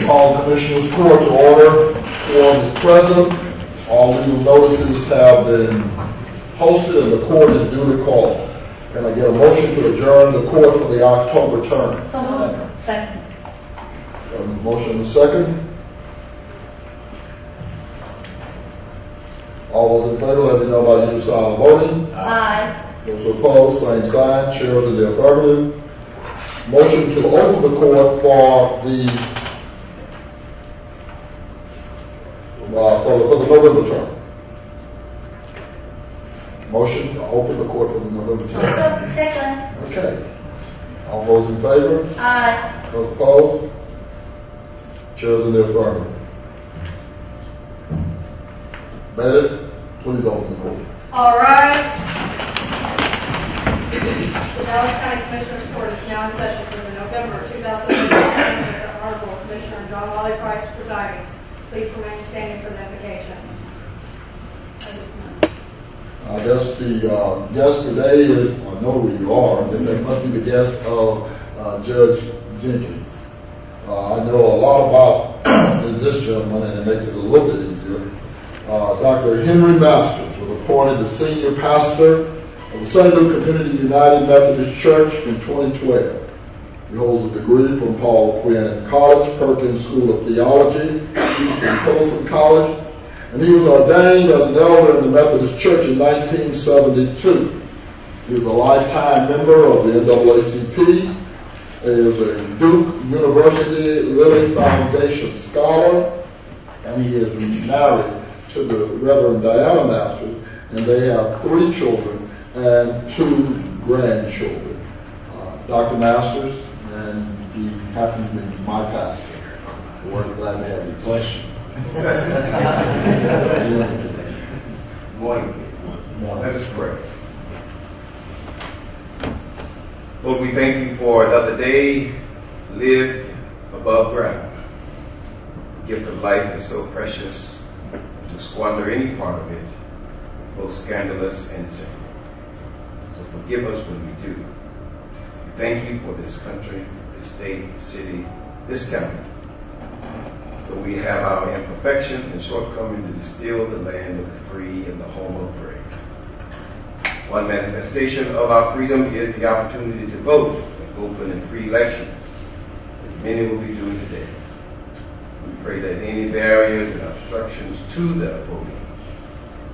Call the Commissioners Court to order. Quorum is present. All legal notices have been posted and the court is duly called. Can I get a motion to adjourn the court for the October term? So moved. Second. A motion and a second. All those in favor, let me know by your sign of voting. Aye. Those opposed, same sign. Chairs in the affirmative. Motion to open the court for the November term. Motion to open the court for the November term. Second. Okay. All those in favor? Aye. Those opposed? Chairs in the affirmative. Bailiff, please open the court. All rise. The Dallas County Commissioners Court is now in session for the November 2018 Honorable Commissioner John Wally Price presiding. Please remain standing for the invocation. I guess the guest today is, I know who you are, I guess that must be the guest of Judge Jenkins. I know a lot about this gentleman and it makes it a little bit easier. Dr. Henry Masters was appointed the senior pastor of the St. Luke Community United Methodist Church in 2012. He holds a degree from Paul Quinn College, Perkins School of Theology, Eastern Tolson College, and he was ordained as an elder in the Methodist Church in 1972. He is a lifetime member of the NAACP. He is a Duke University Lilly Foundation Scholar, and he is married to the Reverend Diana Masters, and they have 3 children and 2 grandchildren. Dr. Masters, and he happens to be my pastor. We're glad to have you. Bless you. Morning. Let us pray. Lord, we thank you for another day lived above ground. The gift of life is so precious. To squander any part of it, both scandalous and sin. So forgive us when we do. We thank you for this country, this state, city, this county. But we have our imperfections and shortcomings, it is still the land of the free and the home of the brave. One manifestation of our freedom is the opportunity to vote in open and free elections, as many will be doing today. We pray that any barriers and obstructions to that voting,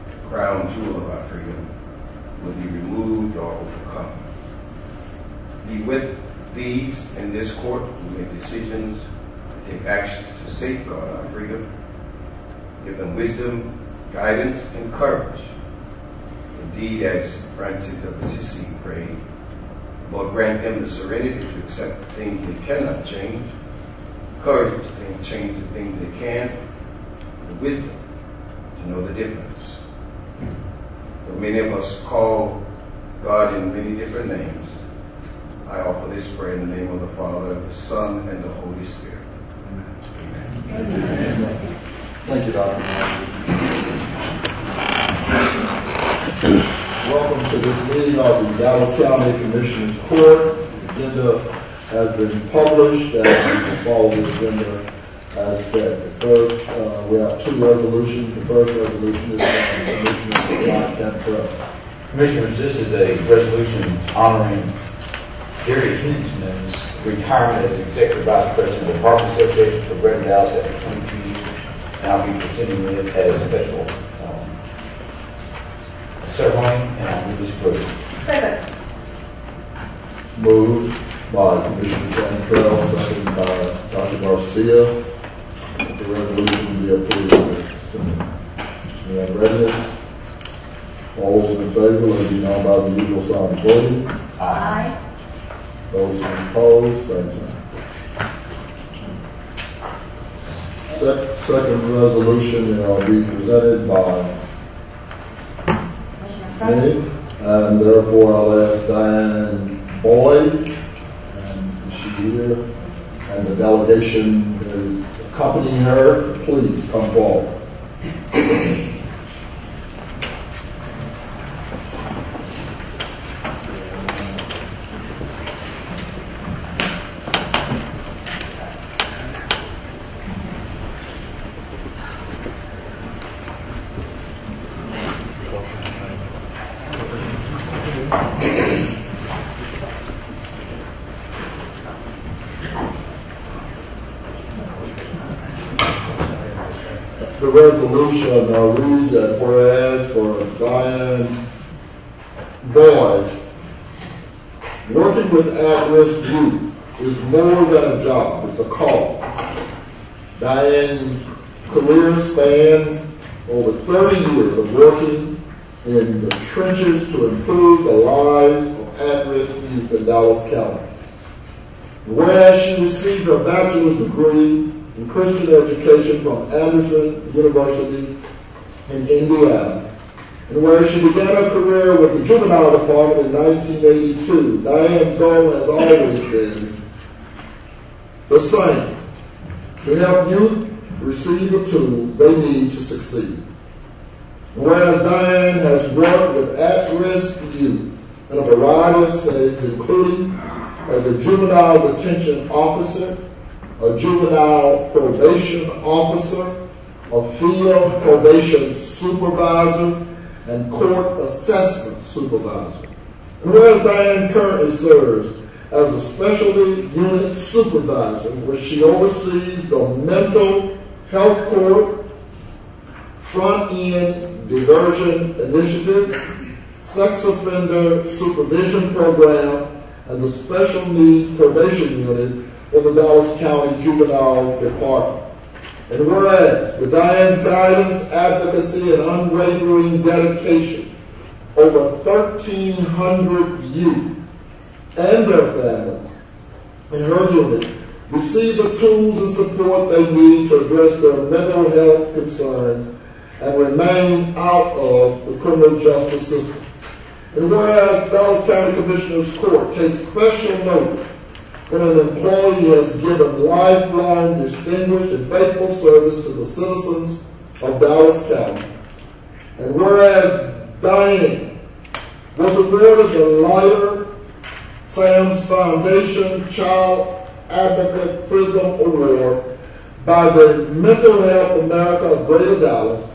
the crown jewel of our freedom, will be removed or overcome. Be with these in this court who make decisions, take action to safeguard our freedom. Give them wisdom, guidance, and courage. Indeed, as Francis of Assisi prayed, Lord, grant them the serenity to accept the things they cannot change, courage to change the things they can, and wisdom to know the difference. Though many of us call God in many different names, I offer this prayer in the name of the Father, the Son, and the Holy Spirit. Amen. Amen. Thank you, Dr. Welcome to this meeting of the Dallas County Commissioners Court. The agenda has been published and we will follow the agenda as said. First, we have 2 resolutions. The first resolution is from Commissioner John Cantrell. Commissioners, this is a resolution honoring Jerry Hinchman's retirement as Executive Vice President of the Department Association for Greater Dallas after 22 years, and I'll be presenting it as a special ceremony, and I'll move this approval. Second. Moved by Commissioner Cantrell, second by Dr. Garcia. The resolution be approved. We have readiness. All those in favor, let it be known by the usual sign of voting. Aye. Those opposed, same sign. Second resolution will be presented by me, and therefore I'll ask Diane Boyd, and is she here? And the delegation is accompanying her. Please come forward. The resolution reads that whereas for Diane Boyd, working with at-risk youth is more than a job, it's a call. Diane's career spans over 30 years of working in the trenches to improve the lives of at-risk youth in Dallas County. Whereas she received her bachelor's degree in Christian education from Anderson University in Indiana, and whereas she began her career with the juvenile department in 1982, Diane's goal has always been the same: to help youth receive the tools they need to succeed. Whereas Diane has worked with at-risk youth in a variety of settings, including as a juvenile detention officer, a juvenile probation officer, a field probation supervisor, and court assessment supervisor. And whereas Diane currently serves as a specialty unit supervisor, where she oversees the mental health court, front-end diversion initiative, sex offender supervision program, and the special needs probation unit for the Dallas County Juvenile Department. And whereas, with Diane's guidance, advocacy, and unwavering dedication, over 1,300 youth and their families in her unit receive the tools and support they need to address their mental health concerns and remain out of the criminal justice system. And whereas Dallas County Commissioner's Court takes special note when an employee has given lifelong, distinguished, and faithful service to the citizens of Dallas County. And whereas Diane was awarded the Leiter Sam's Foundation Child Advocate Prism Award by the Mental Health America of Greater Dallas,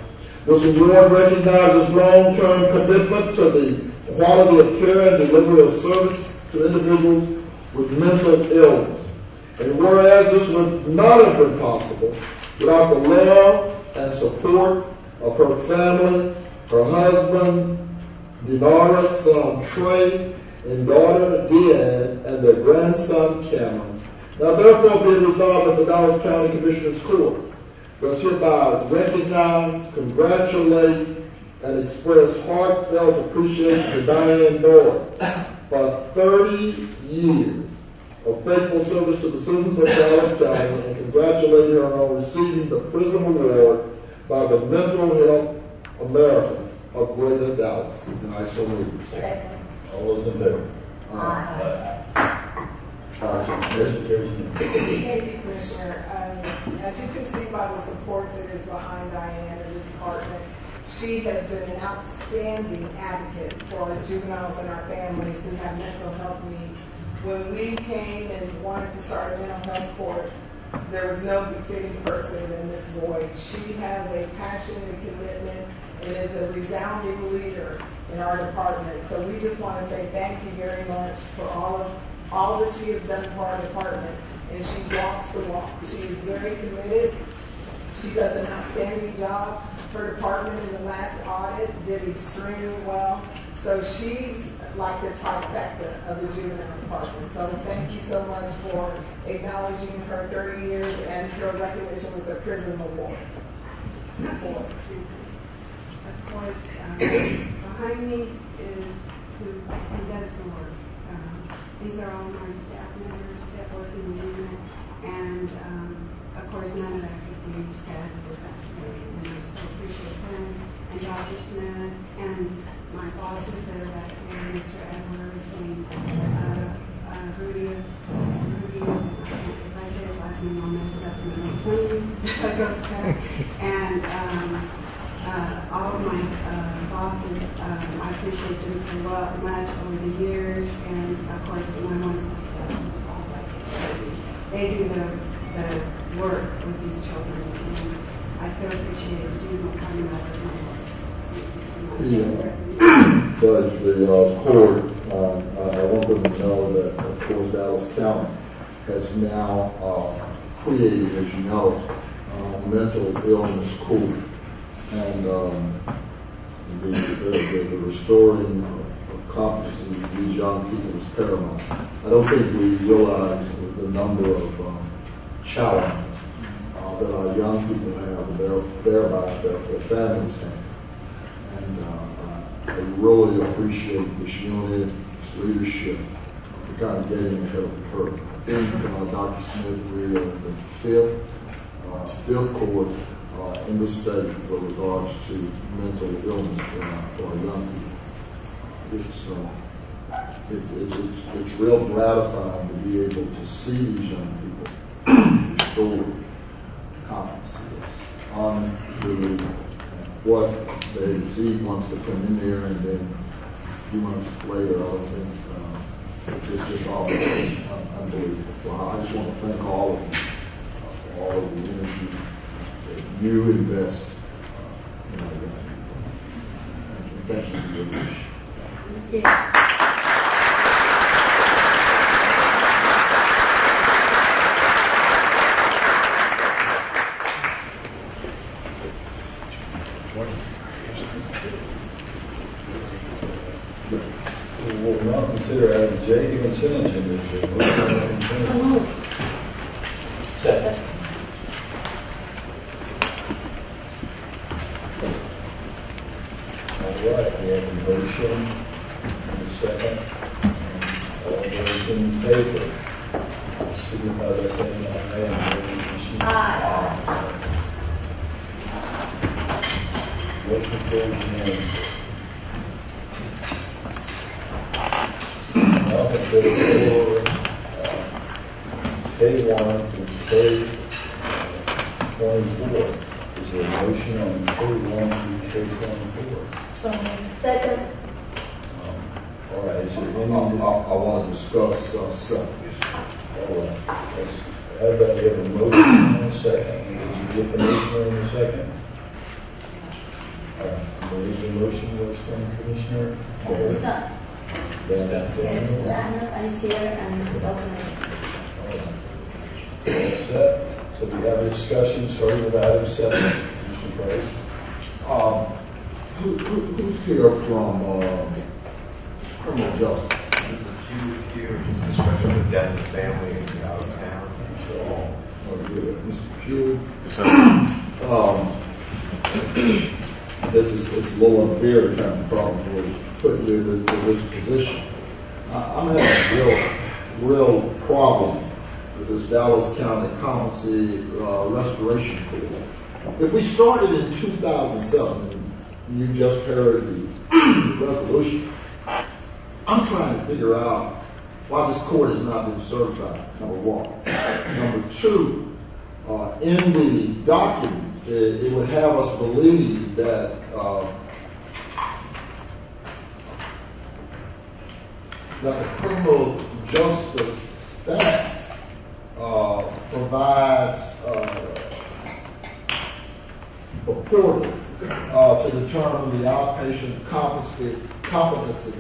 this award recognizes long-term commitment to the quality of care and delivery of service to individuals with mental illness. And whereas this would not have been possible without the love and support of her family, her husband, Denara, son Trey, and daughter Deanne, and their grandson Cameron. Now therefore be it resolved that the Dallas County Commissioner's Court does hereby recognize, congratulate, and express heartfelt appreciation to Diane Boyd for 30 years of faithful service to the citizens of Dallas County, and congratulate her on receiving the PRISM Award by the Mental Health America of Greater Dallas. And I so move. Second. All those in favor? Motion carries. Thank you, Commissioner. As you can see by the support that is behind Diane and the department, she has been an outstanding advocate for juveniles and our families who have mental health needs. When we came and wanted to start a mental health court, there was no befitting person than Ms. Boyd. She has a passion and commitment and is a resounding leader in our department. So we just want to say thank you very much for all that she has done for our department. And she walks the walk. She is very committed. She does an outstanding job. Her department in the last audit did extremely well. So she's like the trifecta of the juvenile department. So thank you so much for acknowledging her 30 years and her recognition with the PRISM Award. Ms. Boyd. Of course, behind me is who does the work. These are all my staff members that work in the unit, and of course, none of that could be said without today. And I so appreciate them and Dr. Smith and my bosses that are back here, Mr. Edwards and Rudy. If I say his last name, I'll mess it up and make fun. And all of my bosses, I appreciate them so much over the years, and of course my wonderful staff. They do the work with these children, and I so appreciate you coming out of my work. Judge, the court, I want them to know that, of course, Dallas County has now created, as you know, mental illness court. And the restoring of competency of these young people is paramount. I don't think we realize the number of challenges that our young people have, thereby their families have. And I really appreciate this unit, this leadership, for kind of getting ahead of the curve. I think, Dr. Smith, we are the fifth court in the state with regards to mental illness for our young people. It's real gratifying to be able to see these young people restored to competency. It's unbelievable what they see once they come in there, and then a few months later, I think it's just unbelievable. So I just want to thank all of you for all of the energy that you invest in our young people. Thank you for your leadership. Thank you. We will not consider adding J. Given sentence in this. Second. All right, we have a motion and a second. All those in favor, signify by saying aye. Aye. Motion carries unanimously. Now consider for K1 through K24. Is there a motion on K1 through K24? So, second. All right, is there any? I want to discuss selfish. All right, let's have that. We have a motion and a second. Is there definition in a second? I believe the motion was from Commissioner. It's not. It's All Anna's, and it's here, and it's also right. All set. So we have a discussion starting with item 7. Mr. Price. Who's here from criminal justice? There's a few here, just discussion of death of family and out of town. Mr. Pugh. It's a little unfair to kind of probably put you in this position. I'm having a real problem with this Dallas County Competency Restoration Court. If we started in 2007, and you just heard the resolution, I'm trying to figure out why this court has not been certified, number one. Number two, in the document, it would have us believe that the criminal justice staff provides a portal to determine the outpatient competency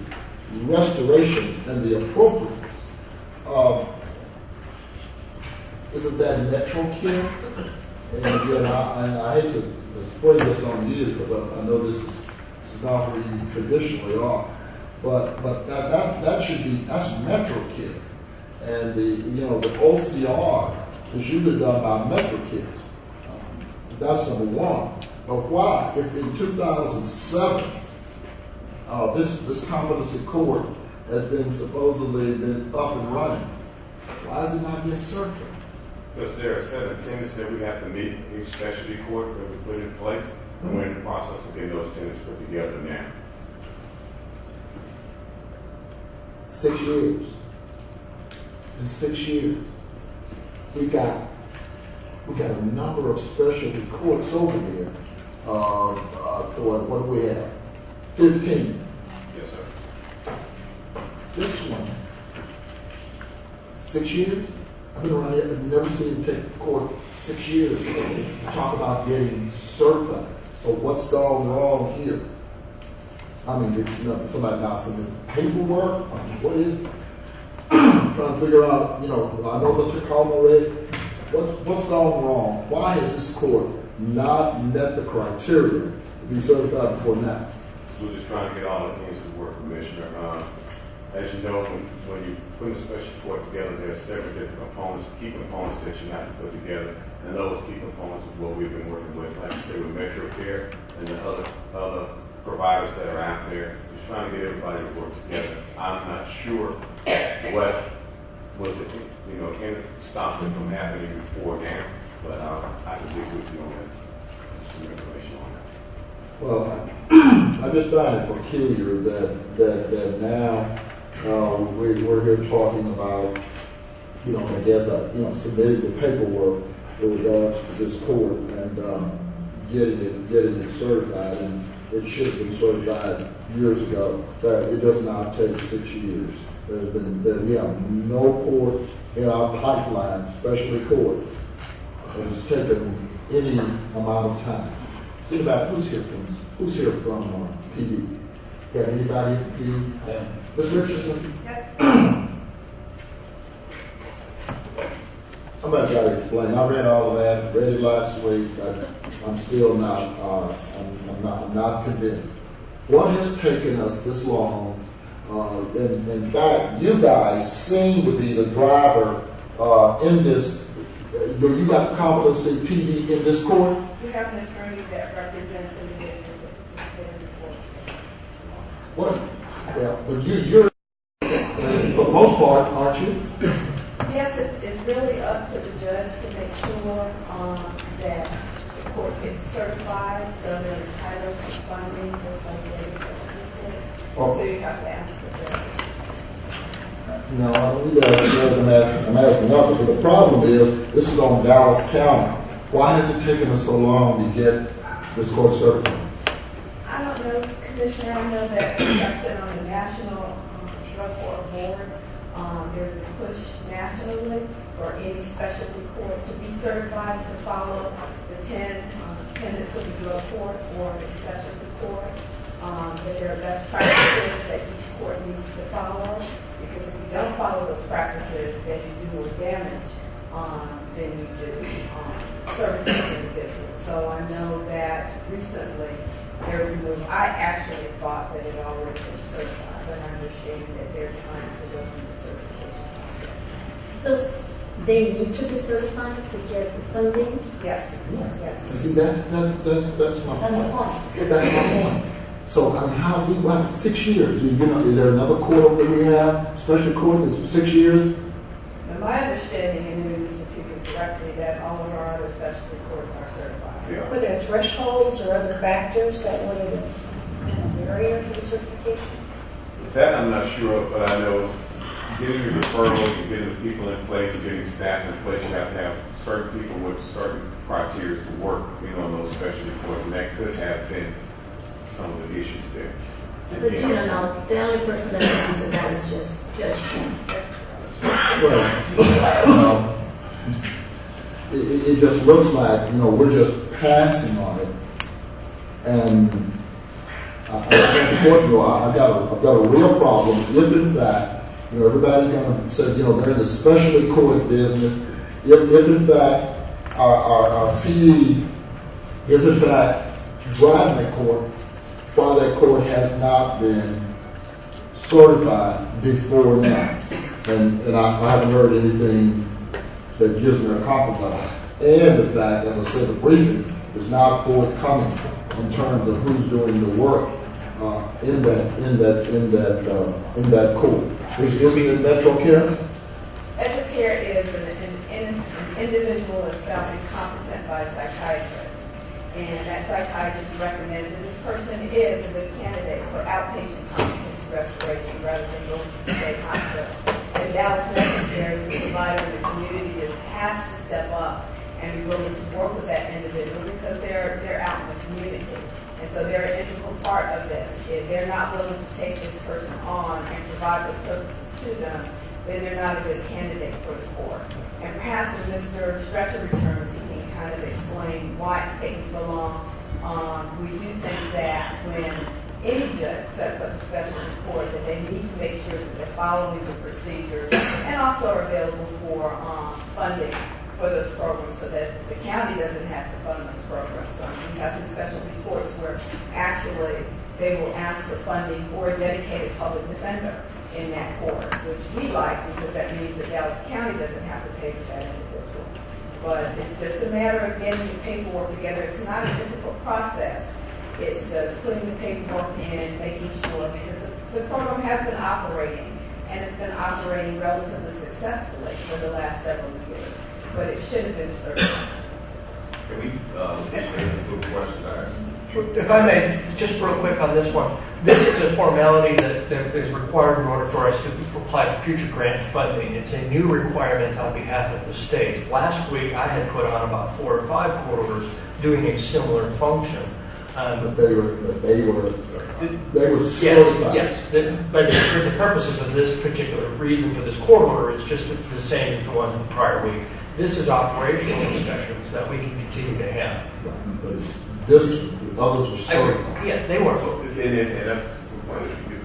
restoration and the appropriateness. Isn't that Metro Care? And again, I hate to spring this on you because I know this is not where you traditionally are, but that should be, that's Metro Care, and the OCR is usually done by Metro Care. That's number one. But why, if in 2007 this competency court has been supposedly up and running, why is it not yet certified? Because there are set of tenets that we have to meet in each specialty court that we put in place, and we're in the process of getting those tenets put together now. 6 years. In 6 years, we got a number of specialty courts over there. What do we have? 15. Yes, sir. This one, 6 years. I've been around here. I've never seen it take court 6 years to talk about getting certified. So what's gone wrong here? I mean, it's somebody not submitting paperwork. I mean, what is it? I'm trying to figure out, I know the Tacoma Red, What's gone wrong? Why has this court not met the criteria to be certified before now? We're just trying to get all the things to work, Commissioner. As you know, when you put a special court together, there's several different components, key components that you have to put together. And those key components is what we've been working with, like I say, with Metro Care and the other providers that are out there. Just trying to get everybody to work together. I'm not sure what was it, in stops it from happening before now, but I can dig with you on that. Some information on that. Well, I just find it peculiar that now we're here talking about, I guess, submitting the paperwork with regards to this court and getting it certified, and it should have been certified years ago. That it does not take 6 years. We have no court in our pipeline, especially court, that has taken any amount of time. Think about who's here from PD. Got anybody from PD? Yeah. Ms. Richardson? Yes. Somebody's got to explain. I read all of that, read it last week. I'm still not, I'm not convinced. What has taken us this long? In fact, you guys seem to be the driver in this. You got the competency PD in this court? We have an attorney that represents individuals that participate in the court. What? Yeah, but you're for the most part, aren't you? Yes, it's really up to the judge to make sure that the court gets certified, so they're entitled to funding just like the other special courts. Oh. So you have to ask the judge. No, I'm asking others. So the problem is, this is on Dallas County. Why has it taken us so long to get this court certified? I don't know, Commissioner. I know that since I sit on the National Drug Court Board, there's a push nationally for any specialty court to be certified to follow the 10 tenets of the drug court or the specialty court. That there are best practices that each court needs to follow. Because if you don't follow those practices, then you do more damage than you do servicing individuals. So I know that recently there was a move. I actually thought that it had already been certified, but I understand that they're trying to go through the certification process. Does they need to be certified to get the funding? Yes. You see, that's my That's the point. point. That's my point. So, I mean, how we went 6 years? Is there another court that we have, special court that's 6 years? And my understanding is, if you can correct me, that all of our other specialty courts are certified. Yeah. Were there thresholds or other factors that would have been a barrier to the certification? That I'm not sure of, but I know getting the referrals and getting the people in place and getting staff in place, you have to have certain people with certain criteria to work, on those specialty courts, and that could have been some of the issues there. But you don't know, the only person that can answer that is just Judge King. Well, it just looks like, we're just passing on it. And unfortunately, I've got a real problem if in fact, everybody's going to say, they're in the specialty court business. If in fact our PE is in fact driving that court, why that court has not been certified before now. And I haven't heard anything that gives me a compromise. And the fact, as I said, the briefing is not forthcoming in terms of who's doing the work in that court. Isn't it Metro Care? Metro Care is an individual that's found incompetent by a psychiatrist. And that psychiatrist recommended that this person is a good candidate for outpatient competency restoration rather than going to the state hospital. And Dallas Metro Care is a provider in the community that has to step up and be willing to work with that individual because they're out in the community. And so they're an integral part of this. If they're not willing to take this person on and provide those services to them, then they're not a good candidate for the court. And perhaps when Mr. Stretcher returns, he can kind of explain why it's taking so long. We do think that when any judge sets up a special court, that they need to make sure that they're following the procedures and also are available for funding for this program so that the county doesn't have to fund this program. So we have some special reports where actually they will ask for funding for a dedicated public defender in that court, which we like because that means that Dallas County doesn't have to pay for that individual. But it's just a matter of getting the paperwork together. It's not a difficult process. It's just putting the paperwork in, making sure, because the program has been operating, and it's been operating relatively successfully for the last several years. But it should have been certified. Can we, a question, guys? If I may, just real quick on this one. This is a formality that is required in order for us to apply for future grant funding. It's a new requirement on behalf of the state. Last week, I had put on about 4 or 5 court orders doing a similar function. But they were certified. Yes. But for the purposes of this particular reason for this court order, it's just the same as the ones in the prior week. This is operational inspections that we can continue to have. But this, the others were certified. Yeah, they were. And that's the point. If you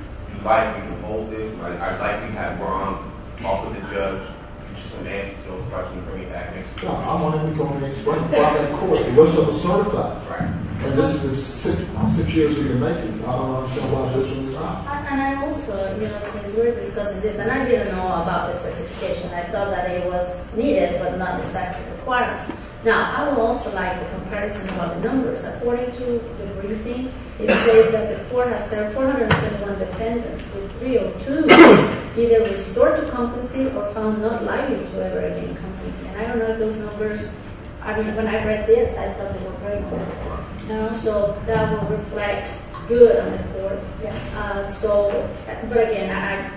like, we can hold this. I'd like to have Ron talk with the judge, get you some answers to those questions, and bring it back next week. No, I want him to go and explain why that court, the rest of them certified. Right. And this is 6 years you've been making. I don't understand why this one is not. And I also, since we're discussing this, and I didn't know about the certification, I thought that it was needed, but not exactly required. Now, I would also like a comparison about the numbers. According to the briefing, it says that the court has served 421 defendants, with 302 either restored to competency or found not likely to ever again competency. And I don't know if those numbers, when I read this, I thought they were very good. So that will reflect good on the court. But again, I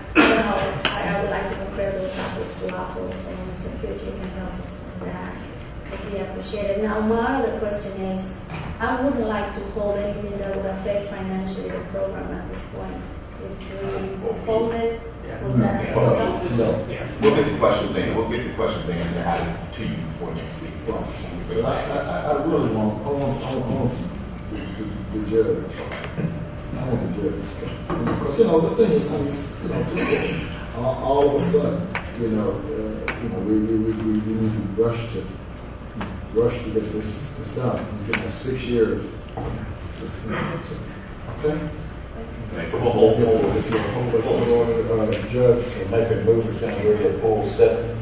would like to compare those apples to apples, and Mr. Fuji can help us with that. I'd be appreciated. Now, my other question is, I wouldn't like to hold anything that would affect financially the program at this point. If we hold it, would that help? No. We'll get the questions in. We'll get the questions answered and have it to you before next week. Well, but I really want the judge. I want the judge. Because, the thing is, just all of a sudden, we need to rush to get this done. It's been 6 years. Okay? We'll hold Judge. So make a move, it's going to be a full 7.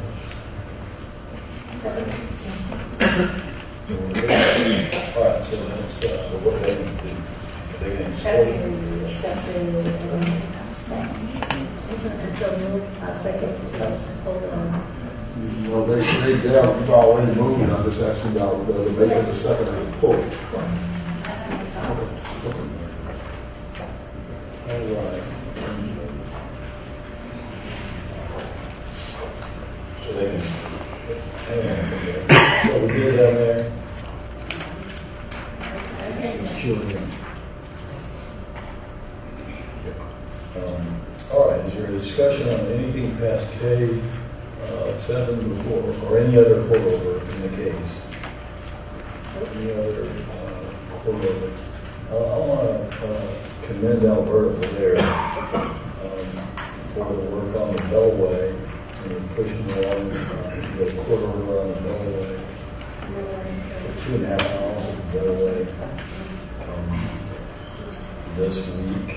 All right, so that's What they can do, they can explain. Well, they've already moved, and I'm just asking about the making the second pull. all right. So they can, Hang on a second. So we good down there? Killing them. All right, is there a discussion on anything past K7 before, or any other court order in the case? Any other court order? I want to commend Alberta there for the work on the Bellway and pushing along the court order on the Bellway for 2.5 miles of the Bellway this week.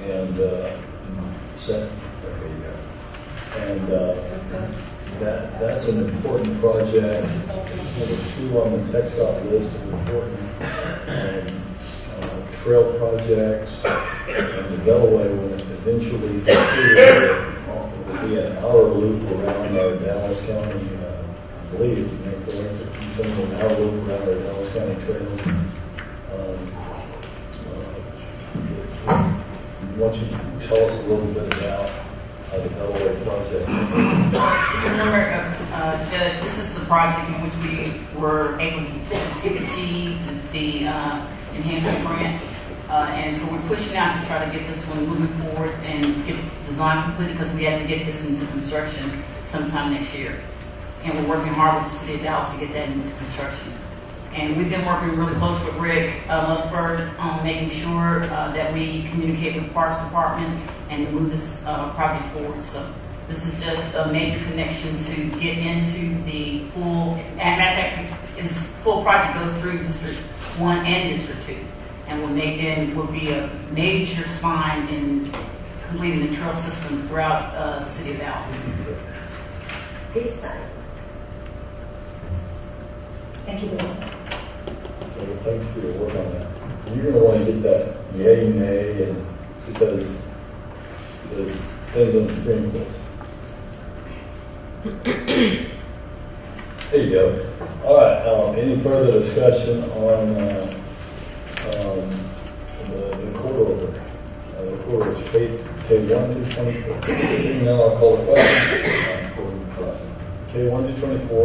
And there you go. And that's an important project. There's 2 on the TxDOT list of important trail projects. And the Bellway, when it eventually concluded, will be an hour loop around our Dallas County, I believe, an hour loop around our Dallas County trails. Why don't you tell us a little bit about the Bellway project? Remember, Judge, this is the project in which we were able to get the enhancement grant. And so we're pushing out to try to get this one moving forward and get the design completed because we have to get this into construction sometime next year. And we're working hard with the city of Dallas to get that into construction. And we've been working really close with Rick Lusberg on making sure that we communicate with the Parks Department and move this project forward. So This is just a major connection to get into the full, and matter of fact, this full project goes through District 1 and District 2, and will be a major spine in completing the trail system throughout the city of Dallas. This side. Thank you. So thanks for your work on that. You're going to want to get that yay, nay, and because things on the Supreme Court. There you go. All right. Any further discussion on the court order? The court order is K1 through 24. Now I'll call the question. K1 through 24,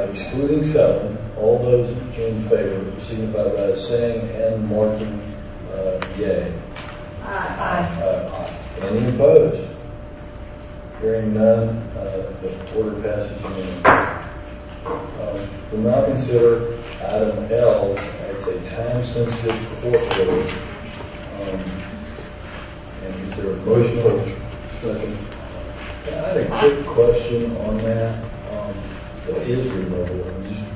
excluding 7. All those in favor signify by saying and marking yay. Aye. Any opposed? Hearing none, the order passes unanimously. We'll now consider item L. It's a time-sensitive court order. And is there a motion or second? I had a quick question on that. What is remobilization?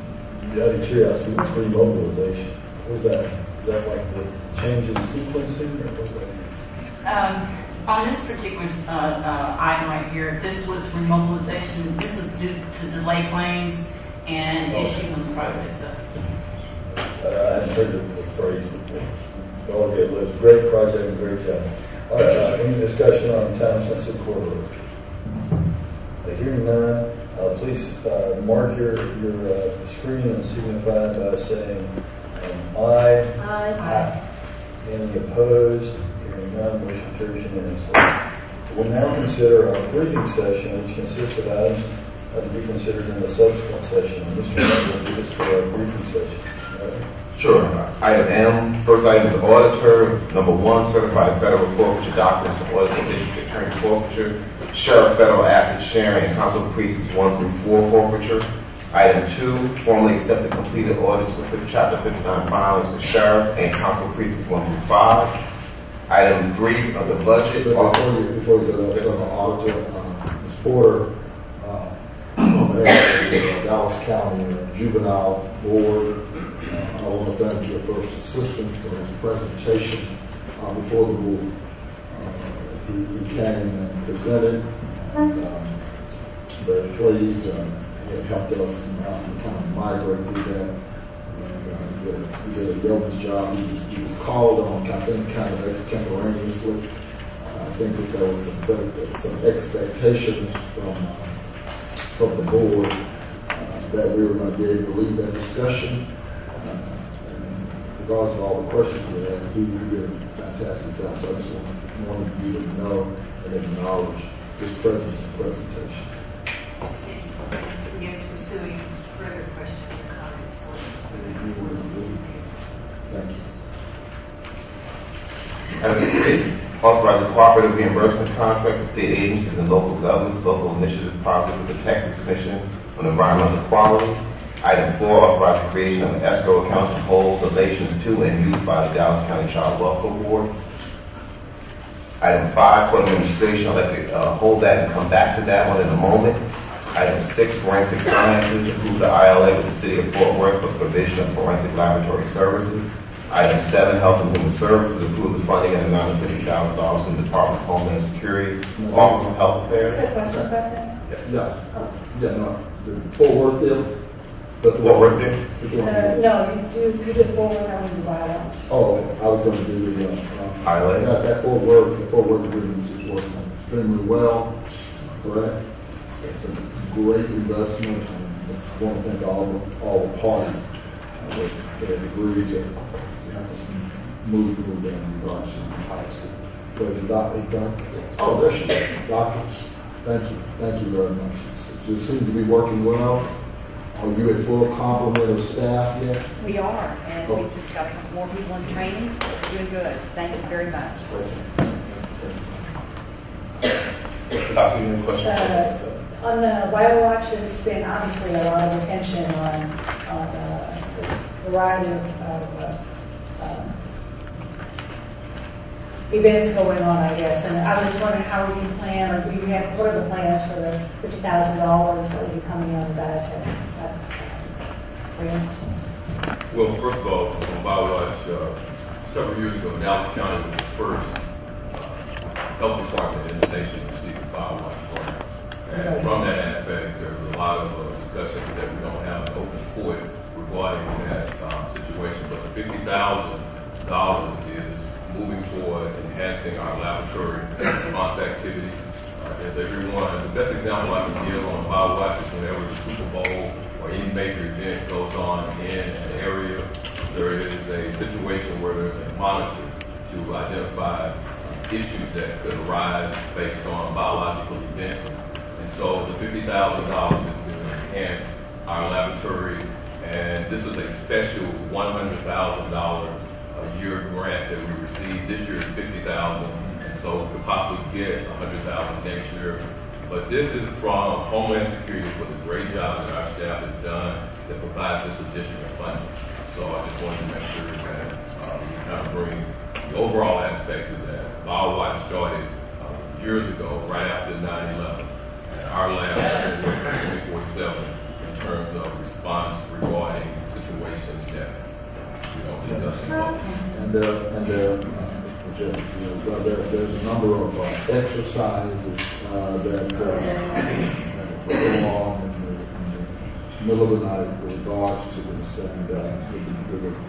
Out of curiosity, what's remobilization? What is that? Is that like the change in sequencing, or what's that? On this particular item right here, this was remobilization. This was due to delay claims and issues on the project. So. I hadn't heard the phrase before. Okay, well, it's a great project and great job. All right, any discussion on time-sensitive court order? Hearing none, please mark your screen and signify by saying aye. Aye. Any opposed? Hearing none, motion carries unanimously. We'll now consider our briefing session, which consists of items to be considered in the subsequent session. Mr. Knight will lead us to our briefing session. Sure. Item M, first item is auditor. Number 1, certified federal forfeiture documents for audit district attorney forfeiture, sheriff federal asset sharing, and council precincts 1 through 4 forfeiture. Item 2, formally accept the completed audits for Chapter 59 filings for sheriff and council precincts 1 through 5. Item 3 of the budget. Before you go to the auditor, Ms. Porter, on behalf of the Dallas County Juvenile Board, I want to thank your first assistant for his presentation before the board. He came and presented, and very pleased. He had helped us kind of migrate through that. And he did a yeoman's job. He was called on, I think, kind of extemporaneously. I think that there was some expectations from the board that we were going to be able to lead that discussion. Regardless of all the questions we had, he did a fantastic job. So I just wanted you to know and acknowledge his presence and presentation. Yes, pursuing further questions or comments. Thank you. Item 3, authorize a cooperative reimbursement contract for state agencies and local governments, local initiative project with the Texas Commission on Environmental Quality. Item 4, authorize the creation of an escrow account to hold donations to and used by the Dallas County Child Welfare Board. Item 5, court administration. I'd like to hold that and come back to that one in a moment. Item 6, forensic sciences. Approve the ILA with the City of Fort Worth for provision of forensic laboratory services. Item 7, Health and Human Services. Approve the funding at an amount of $50,000 from the Department of Homeland Security, Office of Health Affairs. Is there a question about that? Yeah, no, the Fort Worth bill. Fort Worth bill? No, you did forward on the bylaw. Oh, okay. I was going to do the ILA. that Fort Worth agreement is working extremely well. Correct. It's a great investment, and I want to thank all the parties that have agreed to help us move down the direction. But the doctor, oh, there she is. Doctor, thank you very much. It seems to be working well. Are you at full complement of staff yet? We are, and we just got more people in training. We're doing good. Thank you very much. Doctor, you have a question? On the WildWatch, there's been obviously a lot of attention on a variety of events going on, I guess. And I was wondering how we can plan, or do you have, what are the plans for the $50,000 that will be coming out of that grant? Well, first of all, on BioWatch, several years ago, Dallas County was the first health department in the nation to receive a BioWatch grant. And from that aspect, there's a lot of discussions that we don't have an open court regarding that situation. But the $50,000 is moving toward enhancing our laboratory response activity. As everyone, the best example I can give on BioWatch is whenever the Super Bowl or any major event goes on in an area, there is a situation where there's a monitor to identify issues that could arise based on biological events. And so the $50,000 is to enhance our laboratory, and this is a special $100,000 a year grant that we received. This year is $50,000, and so we could possibly get $100,000 next year. But this is from Homeland Security for the great job that our staff has done that provides this additional funding. So I just wanted to make sure that we kind of bring the overall aspect of that. BioWatch started years ago, right after 9/11, and our lab has been working 24/7 in terms of response regarding situations that we don't discuss in public. There's a number of exercises that go on in the middle of the night with regards to this, and the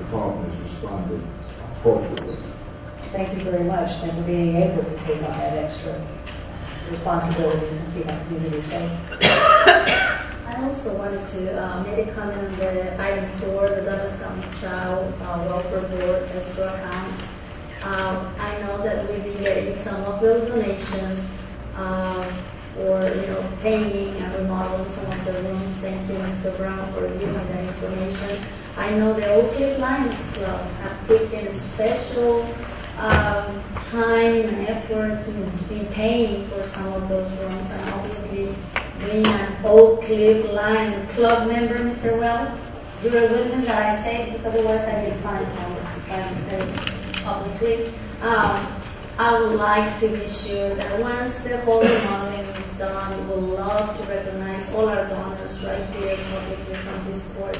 department has responded appropriately. Thank you very much, and for being able to take on that extra responsibilities and keep our community safe. I also wanted to make a comment on the item 4, the Douglas County Child Welfare Board escrow account. I know that we've been getting some of those donations for, painting and remodeling some of the rooms. Thank you, Mr. Brown, for giving that information. I know the Oak Cliff Lions Club have taken a special time and effort to be paying for some of those rooms, and obviously being an Oak Cliff Lion Club member, Mr. Well, you're a witness that I say, because otherwise I get fined if I can say publicly. I would like to be sure that once the whole remodeling is done, we would love to recognize all our donors right here publicly from this board.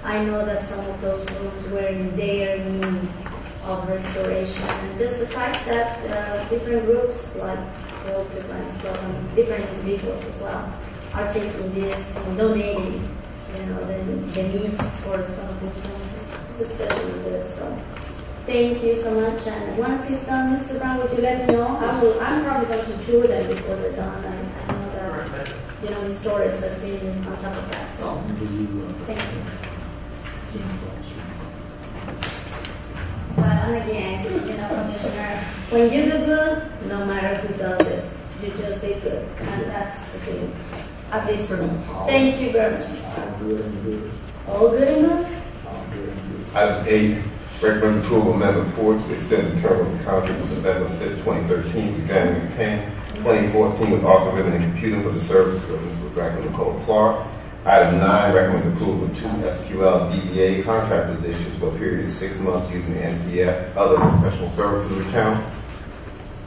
I know that some of those rooms were in their need of restoration, and just the fact that different groups like the Oak Cliff Lions Club and different individuals as well are taking this and donating, the needs for some of these rooms is especially good. So thank you so much. And once it's done, Mr. Brown, would you let me know? I'm probably going to tour them before they're done. I know that Ms. Torres has been on top of that. So thank you. Well, and again, Commissioner, when you do good, no matter who does it, you just do good, and that's the thing. At least for me. Thank you very much, Mr. Brown. All good and good? Item 8, recommend approval of amendment 4 to extend the term of the contract to November 5th, 2013 to January 10, 2014 with also ribbon and computing for the services of Mr. Rebecca Nicole Clark. Item 9, recommend approval of 2 SQL DBA contract positions for a period of 6 months using the MTF other professional services account.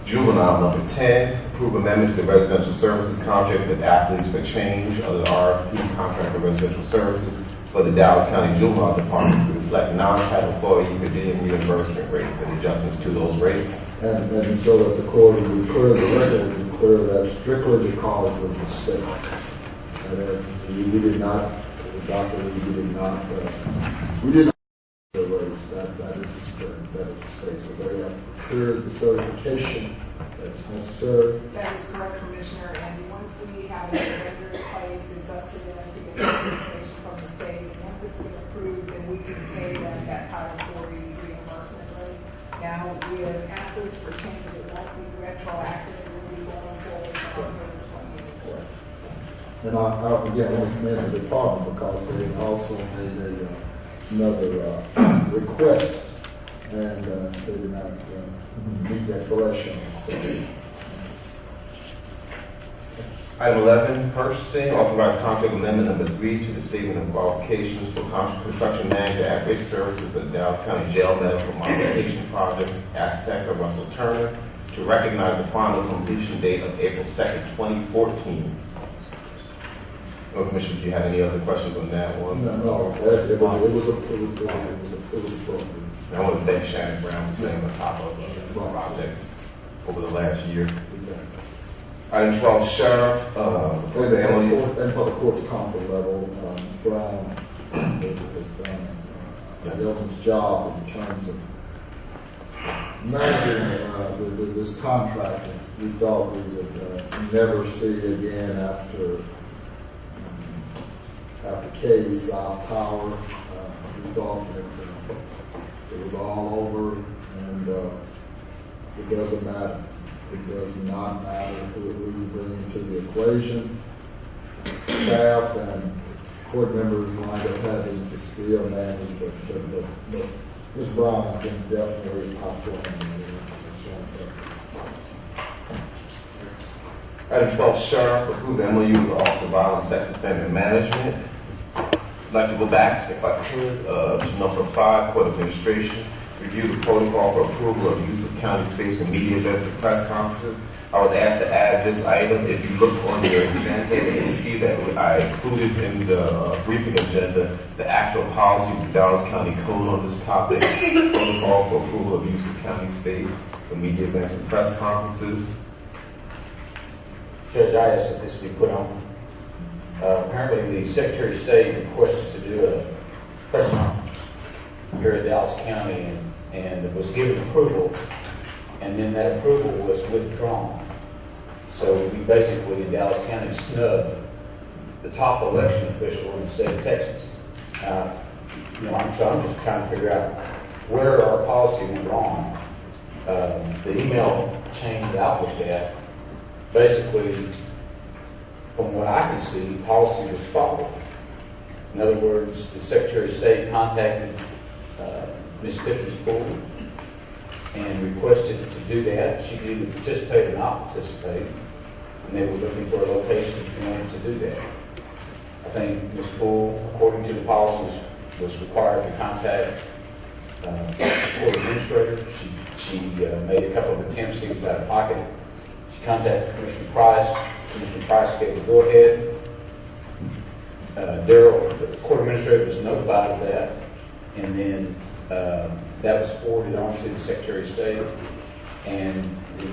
Juvenile number 10, approve amendment to the residential services contract with Athletes for Change under the RFP contract for residential services for the Dallas County Juvenile Department to reflect non-title employee per diem reimbursement rates and adjustments to those rates. And so that the court will be clear, the record will be clear that strictly because of the state. We did not, Dr. Lee, we did not the rates. That is the state. So they have cleared the certification that's necessary. That is correct, Commissioner. And once we have a vendor in place, it's up to them to get the certification from the state. And once it's been approved, then we can pay them that Title 40 reimbursement rate. Now, with Athletes for Change, it won't be retroactive. It will be going forward from October 2024. And I again want to commend the department because they also made another request, and they did not meet that threshold. So. Item 11, purchasing, authorized contract amendment number 3 to the statement of qualifications for construction manager at-risk services for the Dallas County Jail Medical Modification Project, Aztec of Russell Turner, to recognize the final completion date of April 2nd, 2014. Well, Commissioner, do you have any other questions on that one? No, it was appropriate. I want to thank Shannon Brown for staying on top of the project over the last year. Item 12, Sheriff, And for the court's comfort level, Brown has done a yeoman's job in terms of managing this contract. We thought we would never see again after Kay's South Tower. We thought that it was all over, and it doesn't matter. It does not matter who you bring into the equation. Staff and court members wind up having to still manage, but Ms. Brown has been definitely outstanding. Item 12, Sheriff, approve the MOU with the Office of Violence, Sex Offender Management. I'd like to go back, if I could, to number 5, Court Administration. Review the protocol for approval of use of county space for media events and press conferences. I was asked to add this item. If you look on your agenda, you can see that I included in the briefing agenda the actual policy of the Dallas County Code on this topic. Protocol for approval of use of county space for media events and press conferences. Judge, I asked that this be put on. Apparently, the Secretary of State requested to do a press conference here at Dallas County, and was given approval, and then that approval was withdrawn. So we basically, in Dallas County, snubbed the top election official in the state of Texas. I'm just trying to figure out where our policy went wrong. The email chain that I looked at, basically, from what I can see, policy was followed. In other words, the Secretary of State contacted Ms. Pickens Poole and requested to do that. She could either participate or not participate, and they were looking for a location in order to do that. I think Ms. Poole, according to the policies, was required to contact the court administrator. She made a couple of attempts to get out of pocket. She contacted Commissioner Price. Commissioner Price gave the go-ahead. Daryl, the court administrator, was notified of that, and then that was forwarded on to the Secretary of State, and the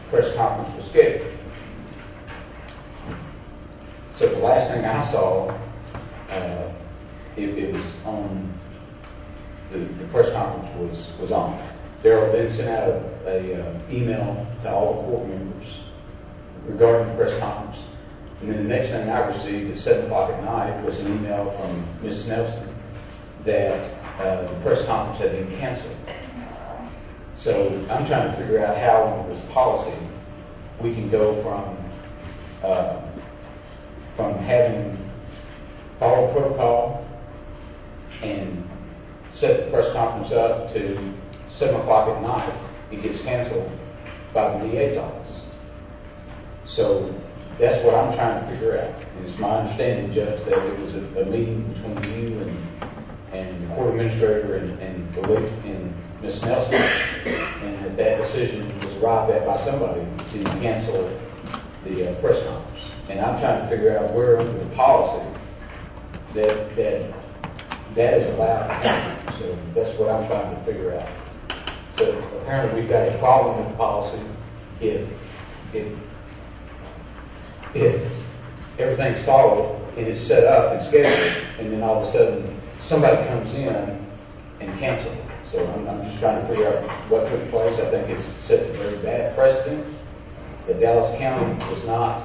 press conference was scheduled. So the last thing I saw, it was on, the press conference was on. Daryl then sent out a email to all the court members regarding the press conference. And then the next thing I received at 7 o'clock at night was an email from Ms. Nelson that the press conference had been canceled. So I'm trying to figure out how under this policy we can go from having followed protocol and set the press conference up to 7 o'clock at night. It gets canceled by the DA's office. So that's what I'm trying to figure out. And it's my understanding, Judge, that it was a meeting between you and the court administrator and Ms. Nelson, and that decision was arrived at by somebody to cancel the press conference. And I'm trying to figure out where under the policy that is allowed to happen. So that's what I'm trying to figure out. So apparently we've got a problem with the policy if everything's followed and it's set up and scheduled, and then all of a sudden somebody comes in and cancels it. So I'm just trying to figure out what took place. I think it sets a very bad precedent that Dallas County does not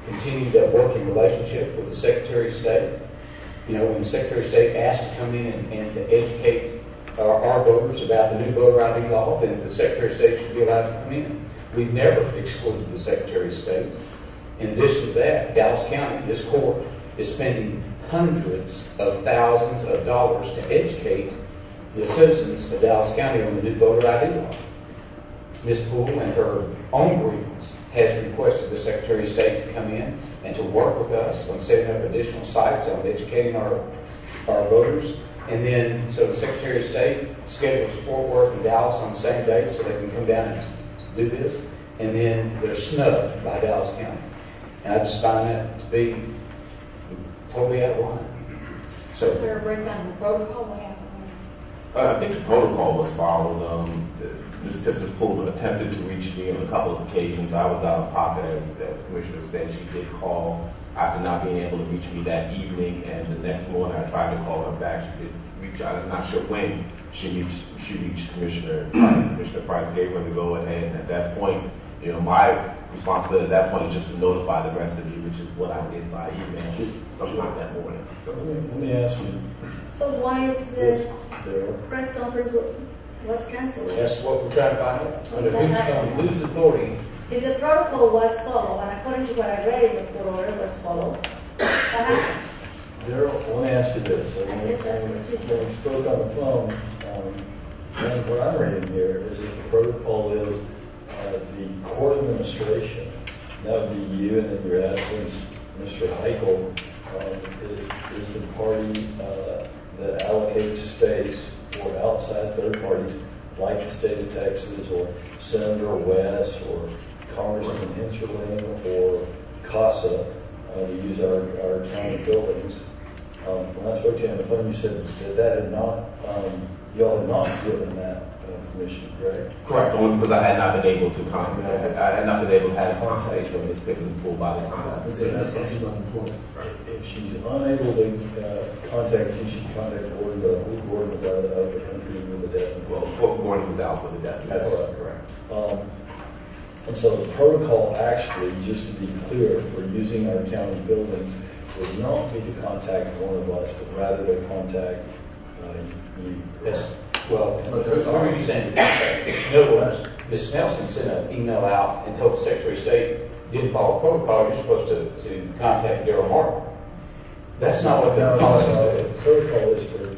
continue that working relationship with the Secretary of State. When the Secretary of State asked to come in and to educate our voters about the new voter ID law, then the Secretary of State should be allowed to come in. We've never excluded the Secretary of State. In addition to that, Dallas County, this court, is spending hundreds of thousands of dollars to educate the citizens of Dallas County on the new voter ID law. Ms. Poole, in her own grievance, has requested the Secretary of State to come in and to work with us on setting up additional sites, on educating our voters. And then, so the Secretary of State schedules Fort Worth and Dallas on the same date so they can come down and do this. And then they're snubbed by Dallas County. And I just find that to be totally out of line. So is there a breakdown of the protocol? What happened? I think the protocol was followed. Ms. Pippins Pullman attempted to reach me on a couple of occasions. I was out of pocket, as Commissioner said. She did call after not being able to reach me that evening, and the next morning I tried to call her back. She did reach out. I'm not sure when she reached Commissioner Price. Commissioner Price gave her the go-ahead, and at that point, my responsibility at that point is just to notify the rest of you, which is what I did by email sometime that morning. So let me ask you. So why is the press conference was canceled? That's what we're trying to find out. Under whose authority? If the protocol was followed, and according to what I read in the court order was followed, what happened? Daryl, let me ask you this. When we spoke on the phone, what I'm reading here is that the protocol is the court administration, that would be you, and in your absence, Mr. Heichel, is the party that allocates space for outside third parties like the state of Texas or Senator West or Congressman Hincherling or CASA to use our county buildings. When I spoke to you on the phone, you said that had not, y'all had not given that permission, correct? Correct, only because I had not been able to contact. I had not been able to have a conversation with Ms. Pippins Pullman by the time. If she's unable to contact you, she can contact Gordon, but Gordon was out of the country with the death. Well, Gordon was out with the death. That's right. Correct. And so the protocol actually, just to be clear, for using our county buildings would not be to contact one of us, but rather to contact you. Yes. Well, what are you saying? In other words, Ms. Nelson sent an email out and told the Secretary of State didn't follow protocol. You're supposed to contact Daryl Martin. That's not what the policy said. The protocol is for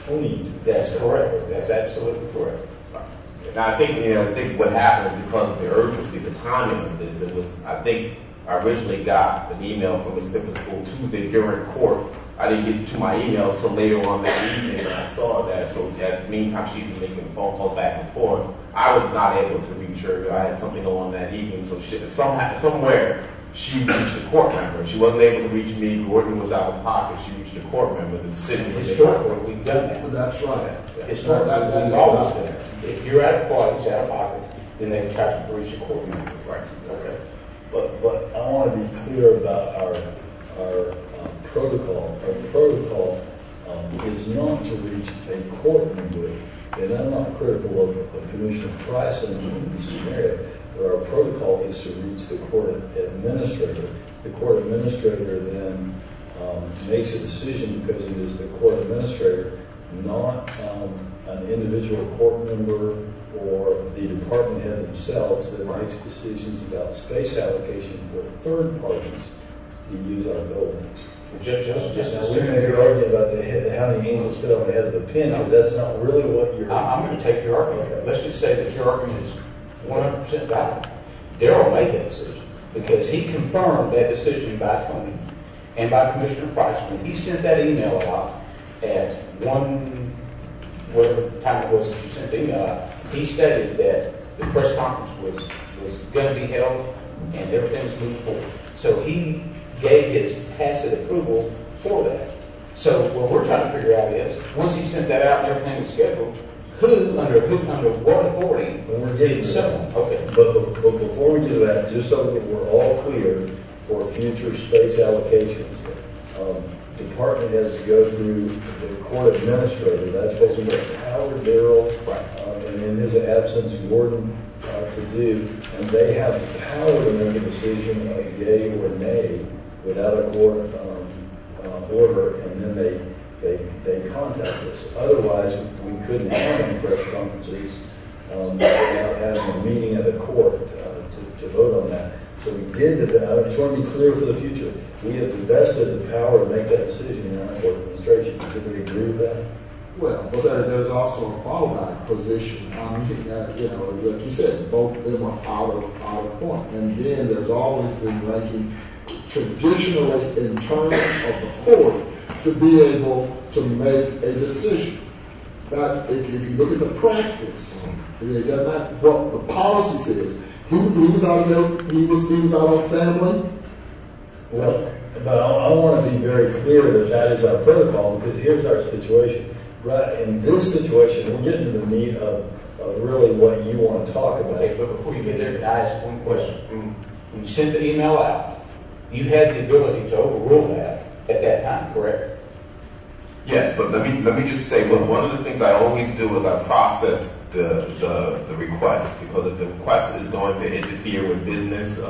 Tony. That's correct. That's absolutely correct. Now, I think what happened because of the urgency, the timing of this, I think I originally got an email from Ms. Pippins Pullman Tuesday during court. I didn't get to my emails till later on that evening, and I saw that. So at the meantime, she'd been making phone calls back and forth. I was not able to reach her. I had something on that evening, so somewhere she reached a court member. She wasn't able to reach me. Gordon was out of pocket. She reached a court member. The decision was historically we've done that. That's right. Historically, we've always done that. If you're out of pocket, out of pocket, then they try to reach a court member. Right. Okay. But I want to be clear about our protocol. Our protocol is not to reach a court member, and I'm not critical of Commissioner Price in this scenario, but our protocol is to reach the court administrator. The court administrator then makes a decision because it is the court administrator, not an individual court member or the department head themselves that makes decisions about space allocation for third parties to use our buildings. Now, we may be arguing about how many angels fit on the head of a pin, because that's not really what you're... I'm going to take your argument. Okay. Let's just say that your argument is 100% valid. Daryl made that decision because he confirmed that decision by Tony and by Commissioner Price when he sent that email out at whatever time it was that you sent the email out. He stated that the press conference was going to be held and everything was moving forward. So he gave his tacit approval for that. So what we're trying to figure out is, once he sent that out and everything was scheduled, under what authority? We're getting someone. Okay. But before we do that, just so that we're all clear for future space allocations, department heads go through the court administrator. That's what we get Howard, Daryl, and in his absence, Gordon to do, and they have the power to make a decision of yay or nay without a court order, and then they contact us. Otherwise, we couldn't have any press conferences without having a meeting of the court to vote on that. So we did that. I just want to be clear for the future. We have divested the power to make that decision in our court administration. Does everybody agree with that? Well, but there's also a fallback position. I mean, you know, like you said, both of them are out of point. And then there's always been ranking traditionally in terms of the court to be able to make a decision. That if you look at the practice, it doesn't matter what the policy says. He was out on family. Well, but I want to be very clear that that is our protocol, because here's our situation. Right, in this situation, we're getting to the meat of really what you want to talk about. Okay, but before you get there, can I ask one question? When you sent the email out, you had the ability to overrule that at that time, correct? Yes, but let me just say, well, one of the things I always do is I process the request, because if the request is going to interfere with business,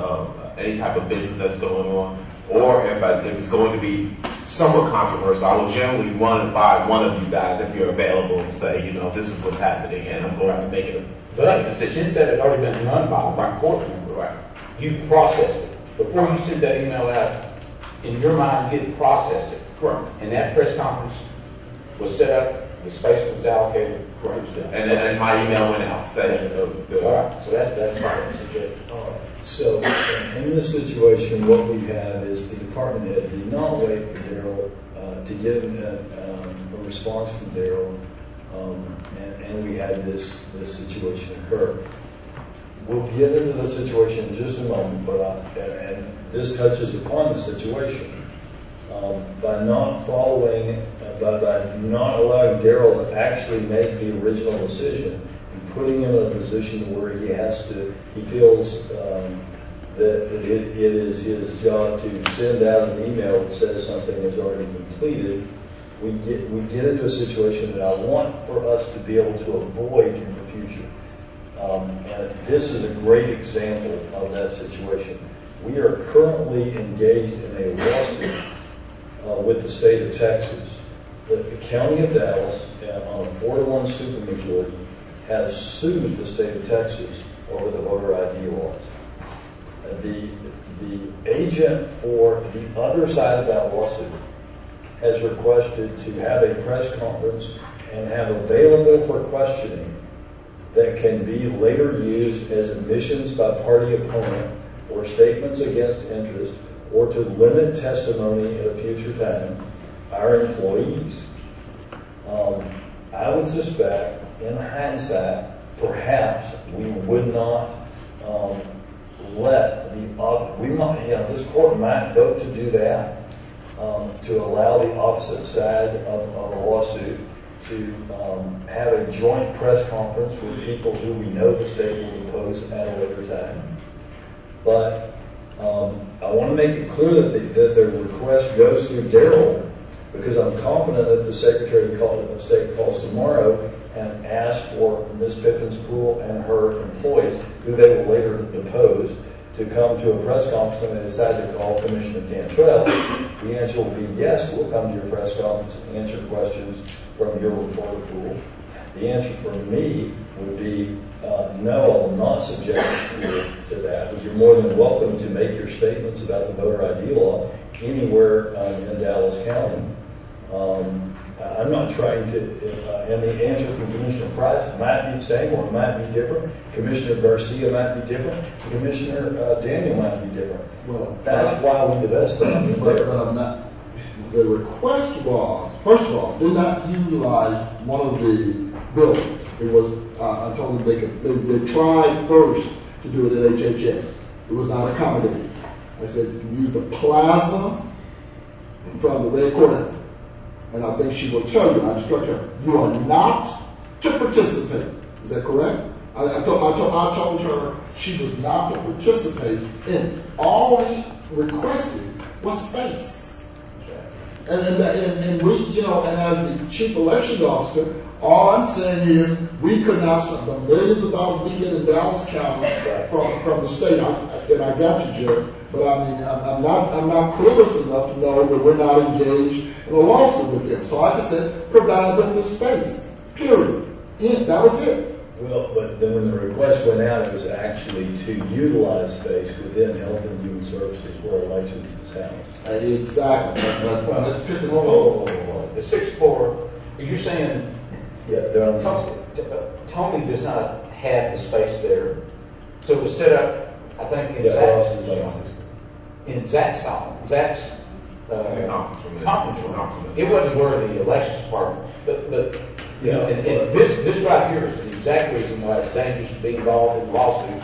any type of business that's going on, or if it's going to be somewhat controversial, I will generally run it by one of you guys if you're available and say, you know, this is what's happening, and I'm going to make it But since that had already been run by my court member, right, you've processed it. Before you sent that email out, in your mind, you had processed it. Correct. And that press conference was set up, the space was allocated. Correct. And then my email went out saying, all right, so that's right. All right. So in this situation, what we have is the department head did not wait for Daryl to give a response from Daryl, and we had this situation occur. We'll get into the situation in just a moment, but and this touches upon the situation. By not following, by not allowing Daryl to actually make the original decision, and putting him in a position where he feels that it is his job to send out an email that says something is already completed, we get into a situation that I want for us to be able to avoid in the future. And this is a great example of that situation. We are currently engaged in a lawsuit with the state of Texas. The county of Dallas, on a 4-1 supermajority, has sued the state of Texas over the voter ID laws. The agent for the other side of that lawsuit has requested to have a press conference and have available for questioning that can be later used as admissions by party opponent or statements against interest, or to limit testimony at a future time, our employees. I would suspect, in hindsight, perhaps we would not let this court might vote to do that, to allow the opposite side of a lawsuit to have a joint press conference with people who we know the state will oppose at a later time. But I want to make it clear that the request goes through Daryl, because I'm confident that the Secretary of State calls tomorrow and asks for Ms. Pippin's pool and her employees, who they will later depose, to come to a press conference, and they decide to call Commissioner Cantrell. The answer will be yes, we'll come to your press conference and answer questions from your reporter pool. The answer from me would be no, I will not subject you to that. But you're more than welcome to make your statements about the voter ID law anywhere in Dallas County. I'm not trying to, and the answer from Commissioner Price might be the same or it might be different. Commissioner Garcia might be different. Commissioner Daniel might be different. Well, that's why we divest them. But I'm not. The request was, first of all, did not utilize one of the buildings. It was, I told them they tried first to do it at HHS. It was not accommodated. I said, you can use the plaza in front of the Red Court. And I think she will tell you, I instruct her, you are not to participate. Is that correct? I told her she was not to participate in. All he requested was space. And we, you know, and as the chief election officer, all I'm saying is we could not stop the millions of dollars we get in Dallas County from the state. And I got you, Jerry. But I mean, I'm not clueless enough to know that we're not engaged in a lawsuit with them. So I just said, provide them the space. Period. That was it. Well, but then when the request went out, it was actually to utilize space within Health and Human Services where elections is housed. Exactly. The 6th floor, are you saying Yeah, they're on the 16th. Tony does not have the space there. So it was set up, I think, in Yeah, offices on the Zach's, 16th. in Zach's office, Zach's conference room. It wasn't where the elections department, but you know, and this right here is the exact reason why it's dangerous to be involved in the lawsuit.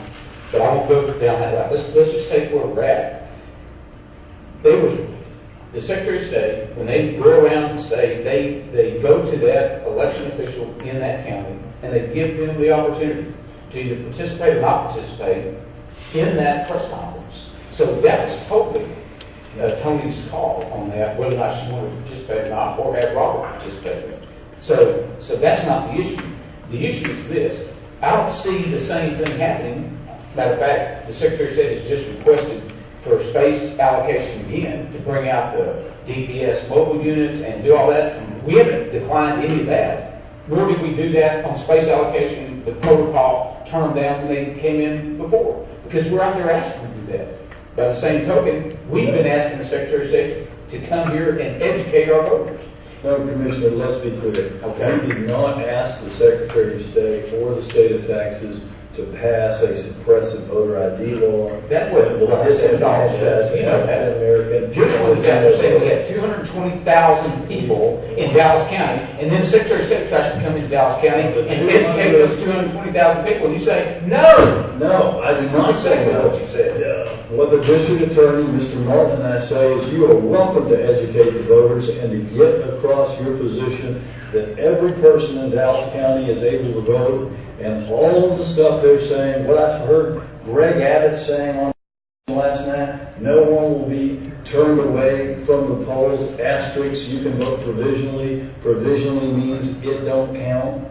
But I won't go down that route. Let's just take where we're at. The Secretary of State, when they go around the state, they go to that election official in that county and they give them the opportunity to either participate or not participate in that press conference. So that was totally Tony's call on that, whether or not she wanted to participate or not, or have Robert participate. So that's not the issue. The issue is this. I don't see the same thing happening. Matter of fact, the Secretary of State has just requested for space allocation again to bring out the DPS mobile units and do all that. We haven't declined any of that. Nor did we do that on space allocation, the protocol turned down when they came in before. Because we're out there asking to do that. By the same token, we've been asking the Secretary of State to come here and educate our voters. No, Commissioner, let's be clear. Okay. We did not ask the Secretary of State or the state of Texas to pass a suppressive voter ID law. That wasn't what I said. Disenfranchise African American. You're the ones out there saying we have 220,000 people in Dallas County, and then the Secretary of State tries to come into Dallas County and educate those 220,000 people, and you say, no! No, I did not say that. What you said. What the district attorney, Mr. Martin, and I say is you are welcome to educate the voters and to get across your position that every person in Dallas County is able to vote, and all of the stuff they're saying, what I've heard Greg Abbott saying on last night, no one will be turned away from the polls, asterisks, you can vote provisionally. Provisionally means it don't count.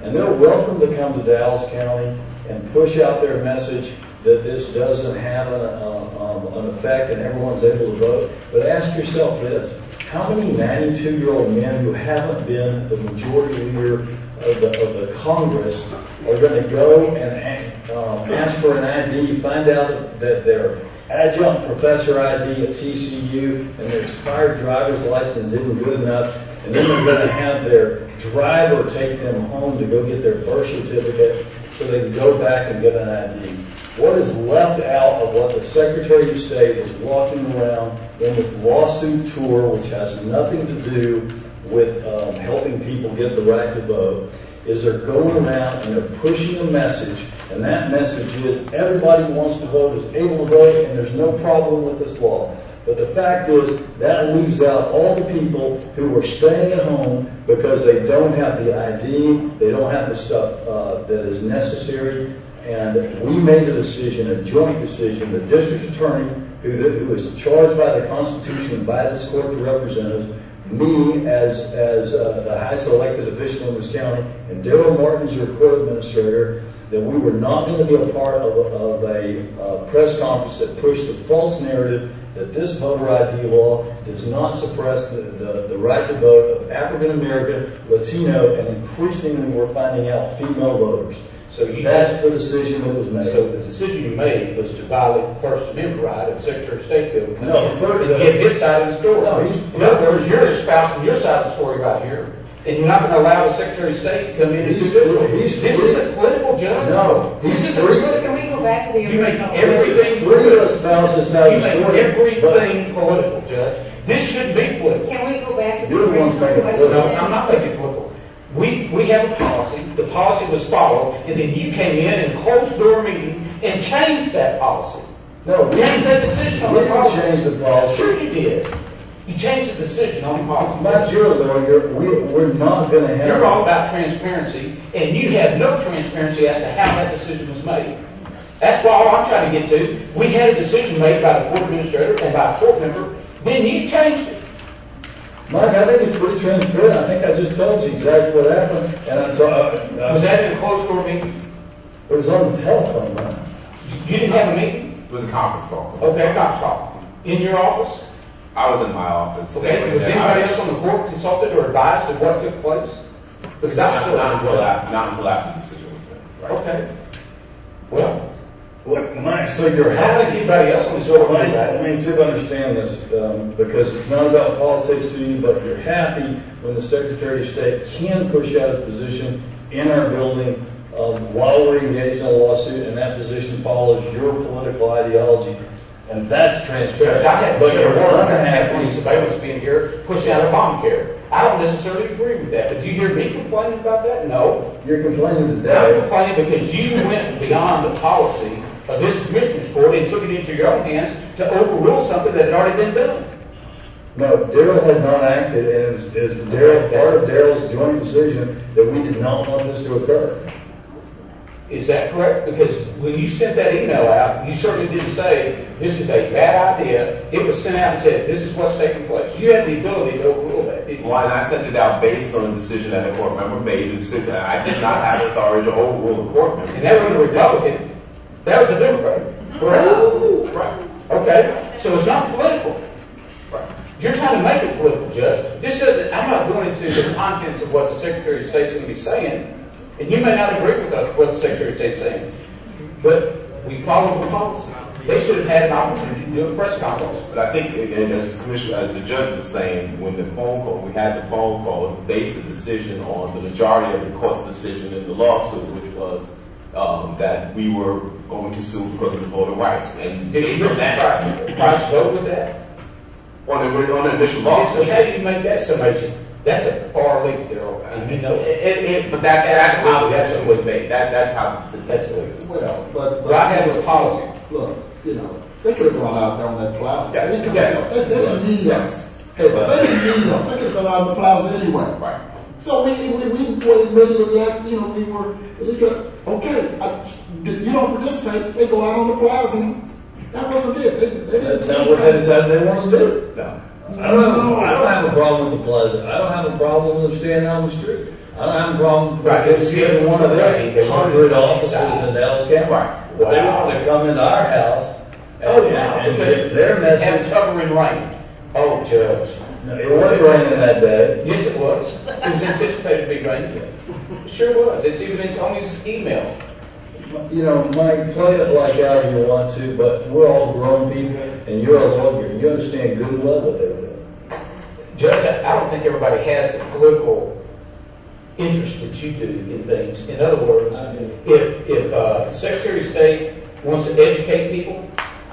And they're welcome to come to Dallas County and push out their message that this doesn't have an effect and everyone's able to vote. But ask yourself this, how many 92-year-old men who haven't been the majority leader of the Congress are going to go and ask for an ID, find out that their adjunct professor ID at TCU and their expired driver's license isn't good enough, and then they're going to have their driver take them home to go get their birth certificate so they can go back and get an ID. What is left out of what the Secretary of State is walking around in this lawsuit tour, which has nothing to do with helping people get the right to vote, is they're going around and they're pushing a message, and that message is everybody who wants to vote is able to vote, and there's no problem with this law. But the fact is that leaves out all the people who are staying at home because they don't have the ID, they don't have the stuff that is necessary. And we made a decision, a joint decision, the district attorney, who is charged by the Constitution and by this court to represent us, me as the highest elected official in this county, and Darrell Martin as your court administrator, that we were not going to be a part of a press conference that pushed the false narrative that this voter ID law does not suppress the right to vote of African American, Latino, and increasingly we're finding out female voters. So that's the decision that was made. So the decision you made was to violate the First Amendment right of the Secretary of State bill to come in and get his side of the story. No, in other words, you're espousing your side of the story right here, and you're not going to allow the Secretary of State to come in and do this. This isn't political, Judge. No, this isn't political. Can we go back to the You make original? everything Three of us spouses side You of the make story. everything political, Judge. This shouldn't be political. Can we go back to the You're the ones original making it question? No, I'm not making it political. We have a policy. The policy was followed, and then you came in a closed-door meeting and changed that policy. No, we Changed that decision on we the didn't policy. change the policy. Sure you did. You changed the decision on the policy. Mike, you're a lawyer. We're not going to have. You're all about transparency, and you have no transparency as to how that decision was made. That's all I'm trying to get to. We had a decision made by the court administrator and by a court member. Then you changed it. Mike, I think it's pretty transparent. I think I just told you exactly what happened. And Was that in a closed-door meeting? It was on the telephone, man. You didn't have a meeting? It was a conference call. Okay, a conference call. In your office? I was in my office. Okay, was anybody else on the court consulted or advised of what took place? Because that's still not until after the decision was made. Right? Okay. Well, Well, Mike, so you're I don't think happy. anybody else on this order Mike, did that. let me see if I understand this, because it's not about politics to you, but you're happy when the Secretary of State can push out his position in our building while we're engaged in a lawsuit, and that position follows your political ideology, and that's transparent. Judge, I had But you're unhappy unhappy. surveillance being here, pushing out a bomb carrier. I don't necessarily agree with that, but do you hear me complaining about that? No. You're complaining I'm today. complaining because you went beyond the policy of this Commissioner's Court and took it into your own hands to overrule something that had already been done. No, Daryl had not acted, and it's part of Daryl's joint decision that we did not want this to occur. Is that correct? Because when you sent that email out, you certainly didn't say, this is a bad idea. It was sent out and said, this is what's taking place. You had the ability to overrule that, didn't you? Well, and I sent it out based on the decision that a court member made. And said that I did not have authority to overrule the court member. And that was a Republican. That was a Democrat. Correct? Right. Okay. So it's not political. Right. You're trying to make it political, Judge. This doesn't, I'm not going into the contents of what the Secretary of State's going to be saying. And you may not agree with what the Secretary of State's saying. But we follow the policy. They should have had an opportunity to do a press conference. But I think, and as the Commissioner, as the judge was saying, when the phone call, we had the phone call, it based the decision on the majority of the court's decision in the lawsuit, which was that we were going to sue because of the voter rights. And Did you Price vote with that? On the initial So lawsuit. how do you make that summation? That's a far leap, Daryl. And you know it. But that's how the decision was made. That's how the decision That's the leap. Well, but But I have a policy. Look, you know, they could have gone out there on that plaza. Yes, They, yes. they didn't need us. Hey, but they didn't need us. They could have gone out on the plaza anyway. Right. So we made it look like, you know, we were, at least, okay, you don't participate, they go out on the plaza. That wasn't it. They didn't That's not what they decided they wanted to do. No. I don't have a problem with the plaza. I don't have a problem with them standing on the street. I don't have a problem Right, with it's getting one of their they wanted to 100 go offices inside. in Dallas County. Right. But they Wow. wanted to come into our house Oh, and, yeah, and because get their have message. covering rain. Oh, Judge. It wasn't raining that day. Yes, it was. It was anticipated to be raining. It sure was. It's even in Tony's email. You know, Mike, play it like how you want to, but we're all grown people, and you're a lawyer. You understand good and well what they were doing. Judge, I don't think everybody has the political interest that you do in things. In other words, if the Secretary of State wants to educate people,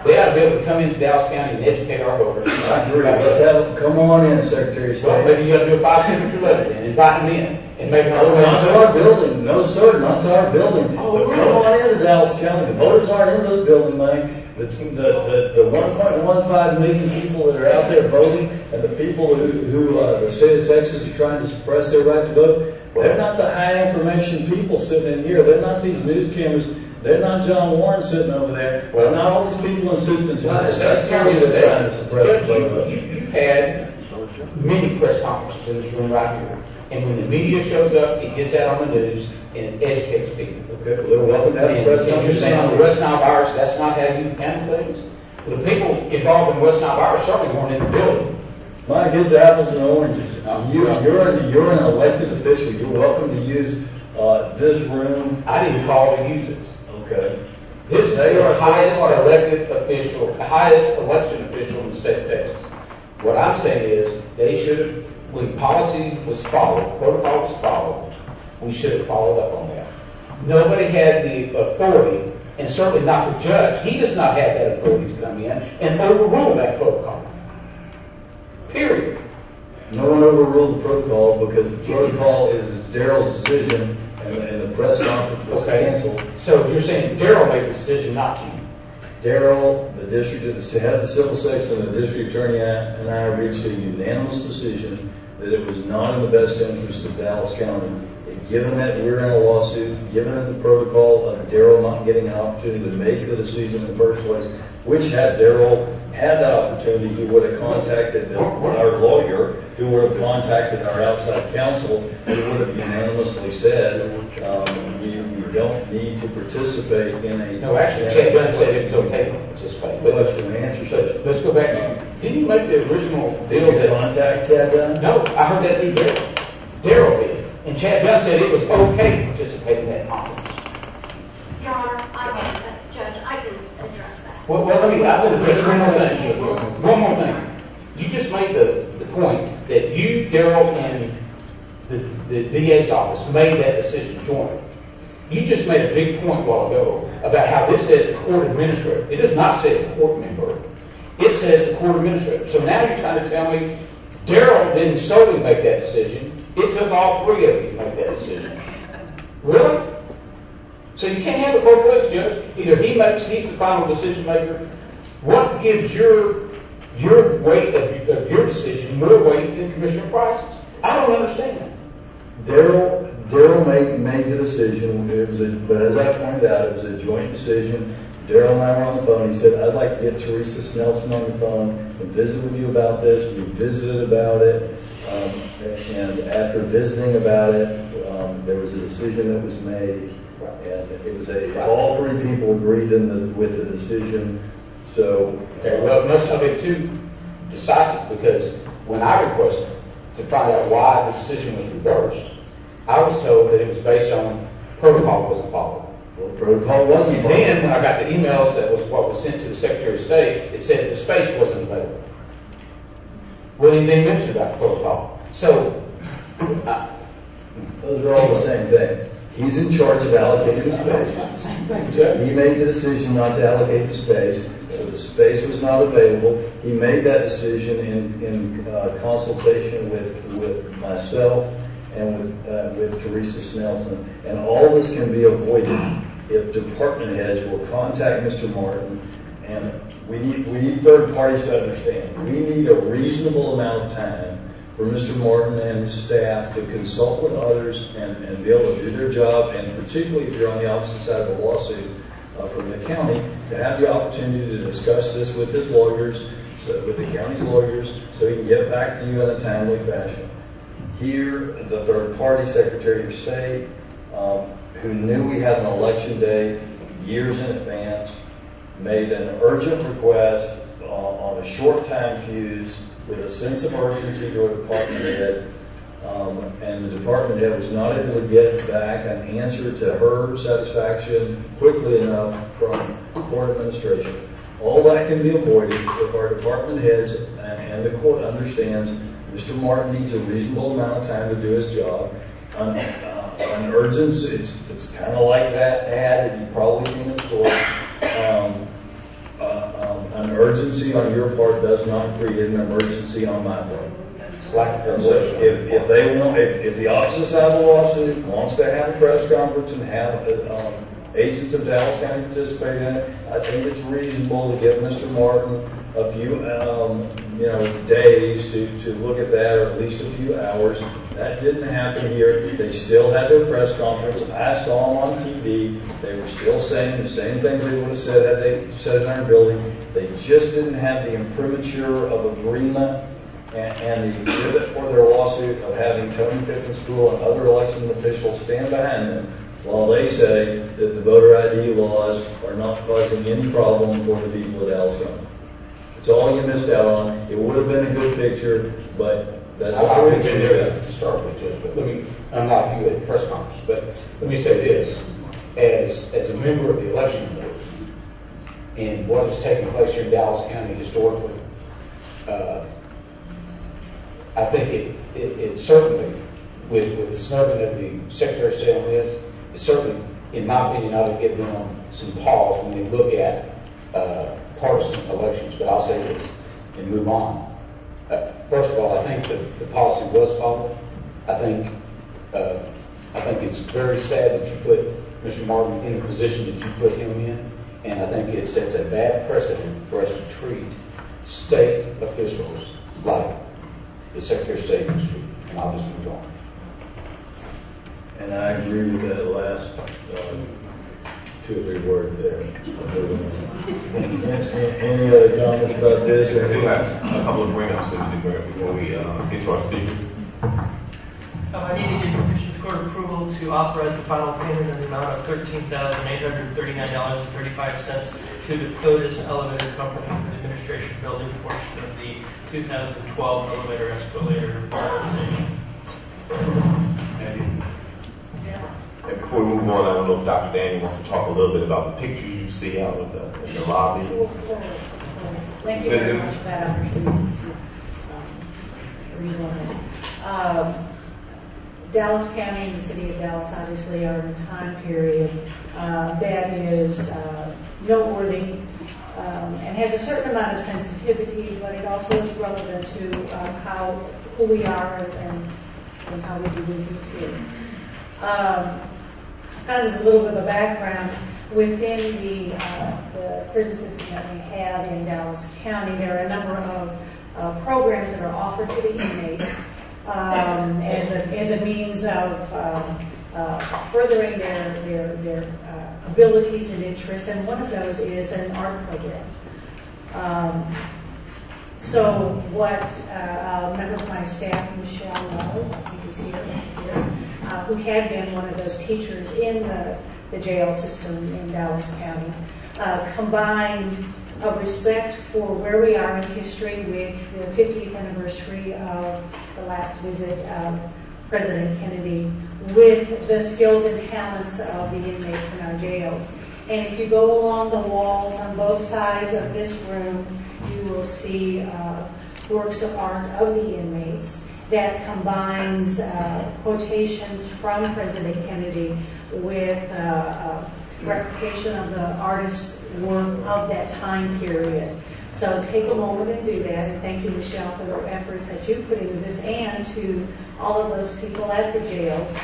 they ought to be able to come into Dallas County and educate our voters. I agree. Let's have, come on in, Secretary of Well, State. maybe you got to do a 5-signature letter then, invite them in, and make them. No, not to our building. No, sir, not to our building. Oh, But really? come on into Dallas County. The voters aren't in this building, Mike. The 1.15 million people that are out there voting, and the people who the state of Texas is trying to suppress their right to vote, they're not the high information people sitting in here. They're not these news cameras. They're not John Warren sitting over there. They're not all these people in suits and ties. That's how Secretary of they're trying to State, suppress the Judge, vote. you've had many press conferences in this room right here. And when the media shows up, it gets out on the news and it educates people. Okay, well, they're welcome to have a And press you're conference. saying on the West Nile virus, that's not how you handle things? Well, the people involved in West Nile virus certainly weren't in the building. Mike, it's apples and oranges. No. You're an elected official. You're welcome to use this room. I didn't call to use it. Okay. This is They the are highest third party. elected official, the highest election official in the state of Texas. What I'm saying is, they should have, when policy was followed, protocol was followed, we should have followed up on that. Nobody had the authority, and certainly not the judge. He does not have that authority to come in and overrule that protocol. Period. No one overruled the protocol because the protocol is Daryl's decision and the press conference was Okay. canceled. So you're saying Daryl made the decision, not you? Daryl, the head of the civil section, the district attorney and I reached a unanimous decision that it was not in the best interest of Dallas County. And given that we're in a lawsuit, given that the protocol of Daryl not getting an opportunity to make the decision in the first place, which had Daryl had that opportunity, he would have contacted our lawyer, who would have contacted our outside counsel, who would have unanimously said, you don't need to participate in a... No, actually, Chad Dunn said it was okay to participate. But Question and answer session. let's go back to, didn't you make the original deal Did you that... contact Chad Dunn? No, I heard that through Daryl. Daryl did. And Chad Dunn said it was okay to participate in that conference. Your Honor, Judge, Well, let me, I'm going to address one more thing. One more thing. You just made the point that you, Daryl, and the DA's office made that decision jointly. You just made a big point a while ago about how this says the court administrator. It does not say the court member. It says the court administrator. So now you're trying to tell me Daryl didn't solely make that decision. It took all three of you to make that decision. Really? So you can't have it both ways, Judge. Either he's the final decision maker. What gives your weight of your decision more weight than Commissioner Price's? I don't understand. Daryl made the decision, but as I pointed out, it was a joint decision. Daryl and I were on the phone. He said, I'd like to get Teresa Snelson on the phone and visit with you about this. We visited about it. And after visiting about it, there was a decision that was made. And it was all three people agreed with the decision. So, well, it must have been too decisive, because when I requested to find out why the decision was reversed, I was told that it was based on protocol wasn't followed. Well, protocol wasn't followed. And then when I got the emails, that was what was sent to the Secretary of State, it said the space wasn't available. Well, anything mentioned about protocol. So, those are all the same thing. He's in charge of allocating the space. Same thing, Judge. He made the decision not to allocate the space, so the space was not available. He made that decision in consultation with myself and with Teresa Snelson. And all this can be avoided if department heads will contact Mr. Martin. And we need third parties to understand. We need a reasonable amount of time for Mr. Martin and his staff to consult with others and be able to do their job, and particularly if you're on the opposite side of the lawsuit from the county, to have the opportunity to discuss this with his lawyers, with the county's lawyers, so he can get back to you in a timely fashion. Here, the third-party Secretary of State, who knew we had an election day years in advance, made an urgent request on a short time fuse with a sense of urgency to a department head, and the department head was not able to get back an answer to her satisfaction quickly enough from court administration. All that can be avoided if our department heads and the court understands Mr. Martin needs a reasonable amount of time to do his job. An urgency, it's kind of like that ad that you've probably seen in stores. An urgency on your part does not create an emergency on my part. If the opposite side of the lawsuit wants to have a press conference and have agents of Dallas County participate in it, I think it's reasonable to give Mr. Martin a few days to look at that, or at least a few hours. That didn't happen here. They still had their press conference. I saw them on TV. They were still saying the same things they would have said had they said it in our building. They just didn't have the imprimatur of agreement and the exhibit for their lawsuit of having Tony Piffin's School and other election officials stand behind them while they say that the voter ID laws are not causing any problem for the people of Dallas County. It's all you missed out on. It would have been a good picture, but that's all I've been there to start with, Judge, but I'm not you at the press conference, but let me say this. As a member of the election board, and what has taken place here in Dallas County historically, I think it certainly, with the snubbing of the Secretary of State on this, it certainly, in my opinion, ought to give them some pause when they look at partisan elections. But I'll say this and move on. First of all, I think the policy was followed. I think it's very sad that you put Mr. Martin in the position that you put him in, and I think it sets a bad precedent for us to treat state officials like the Secretary of State was treated. And I'll just move on. And I agree with that last 2 or 3 words there. Any other comments about this? I do have a couple of bring-ups before we get to our speakers. I need to get Commission's Court approval to authorize the final payment in the amount of $13,839.35 to the Codis Elevator Company for the administration building portion of the 2012 elevator escalator modernization. And before before we move on, I don't know if Dr. Daniel wants to talk a little bit about the pictures you see out in the lobby. Thank you very much for that opportunity to read on it. Dallas County and the city of Dallas obviously are in a time period that is noteworthy and has a certain amount of sensitivity, but it also is relevant to who we are and how we do business here. Kind of as a little bit of a background, within the prison system that we have in Dallas County, there are a number of programs that are offered to the inmates as a means of furthering their abilities and interests, and one of those is an art program. So what a member of my staff, Michelle Nov, I think is here, who had been one of those teachers in the jail system in Dallas County, combined a respect for where we are in history with the 50th anniversary of the last visit of President Kennedy with the skills and talents of the inmates in our jails. And if you go along the walls on both sides of this room, you will see works of art of the inmates that combines quotations from President Kennedy with replication of the artist's work of that time period. So take a moment and do that, and thank you, Michelle, for the efforts that you put into this, and to all of those people at the jails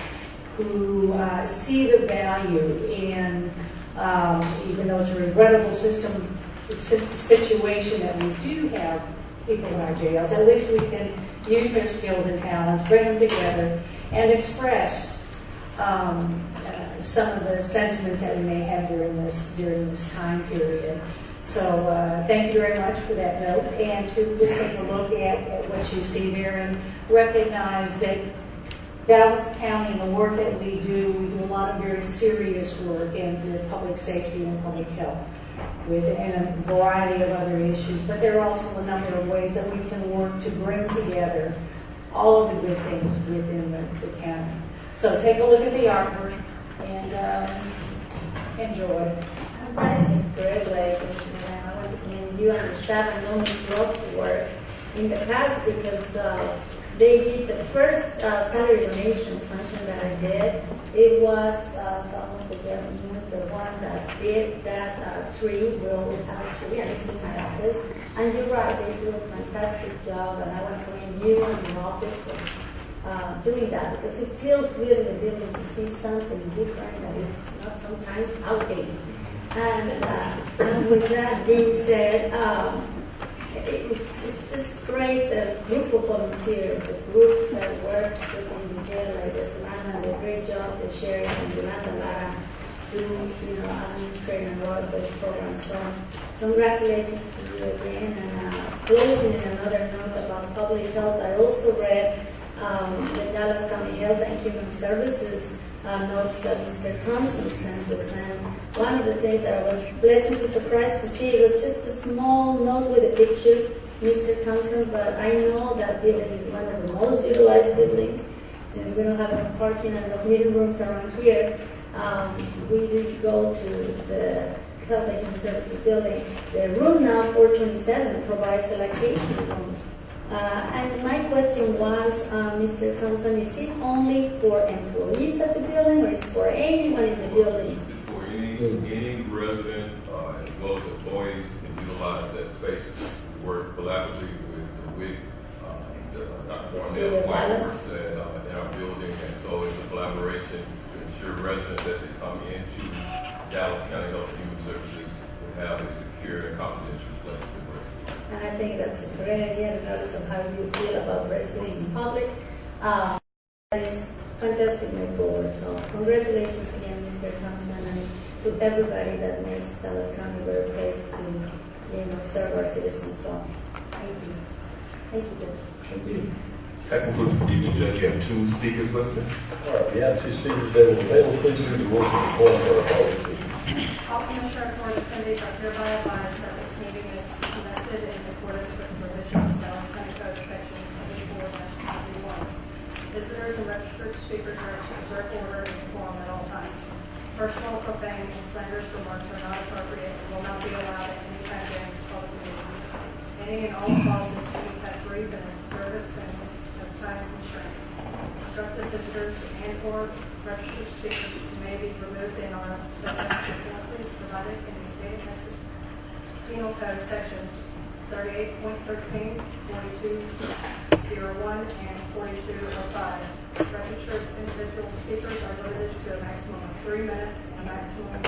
who see the value in, even though it's a regrettable situation that we do have people in our jails, at least we can use their skills and talents, bring them together, and express some of the sentiments that we may have during this time period. So thank you very much for that note, and to just take a look at what you see there and recognize that Dallas County and the work that we do a lot of very serious work in public safety and public health and a variety of other issues, but there are also a number of ways that we can work to bring together all of the good things within the county. So take a look at the artwork and enjoy. That is a great way, Commissioner. I want to commend you and the staff and know Ms. Love's work in the past, because they did the first salary donation function that I did. It was some of the gentlemen, the one that did that tree. We always have a tree, and it's in my office. And you're right, they do a fantastic job, and I want to commend you and your office for doing that, because it feels good in the building to see something different that is not sometimes outdated. And with that being said, it's just great, the group of volunteers, the group that work within the jail, like the Savannah, did a great job, the sheriff and Yolanda Lara, who, administrating a lot of those programs. So congratulations to you again. And closing in another note about public health, I also read the Dallas County Health and Human Services notes that Mr. Thompson sent us, and one of the things that I was pleasantly surprised to see was just a small note with a picture, Mr. Thompson, but I know that building is one of the most utilized buildings, since we don't have enough parking and enough meeting rooms around here. We did go to the Health and Human Services building. The room now, 427, provides a lactation room. And my question was, Mr. Thompson, is it only for employees at the building, or is it for anyone in the building? It's for any resident as well as employees can utilize that space to work collaboratively with Dr. Cornell, workers in our building, and so it's a collaboration to ensure residents that they come into Dallas County Health and Human Services will have a secure and confidential place to work. And I think that's a great idea, regardless of how you feel about breastfeeding in public. That is fantastic move forward. So congratulations again, Mr. Thompson, and to everybody that makes Dallas County a better place to serve our citizens. So thank you. Thank you, Judge. Thank you. That concludes the evening, Judge. You have 2 speakers listed. All right, we have 2 speakers that will be available. Please do the roll call for our colleagues. All Commissioner Court attendees are hereby advised that this meeting is conducted in accordance with the provisions of Dallas County Code Section 74-71. This Visitors and registered speakers are to observe order and conform at all times. Personal, profane, and slanderous remarks are not appropriate and will not be allowed at any time during this public meeting. Any and all clauses to be kept brief and observance and of time constraints. Instructed visitors and/or registered speakers may be removed and are subject to penalties provided in the state of Texas Penal Code sections 38.13, 4201, and 4205. Registered individual speakers are limited to a maximum of 3 minutes, and maximum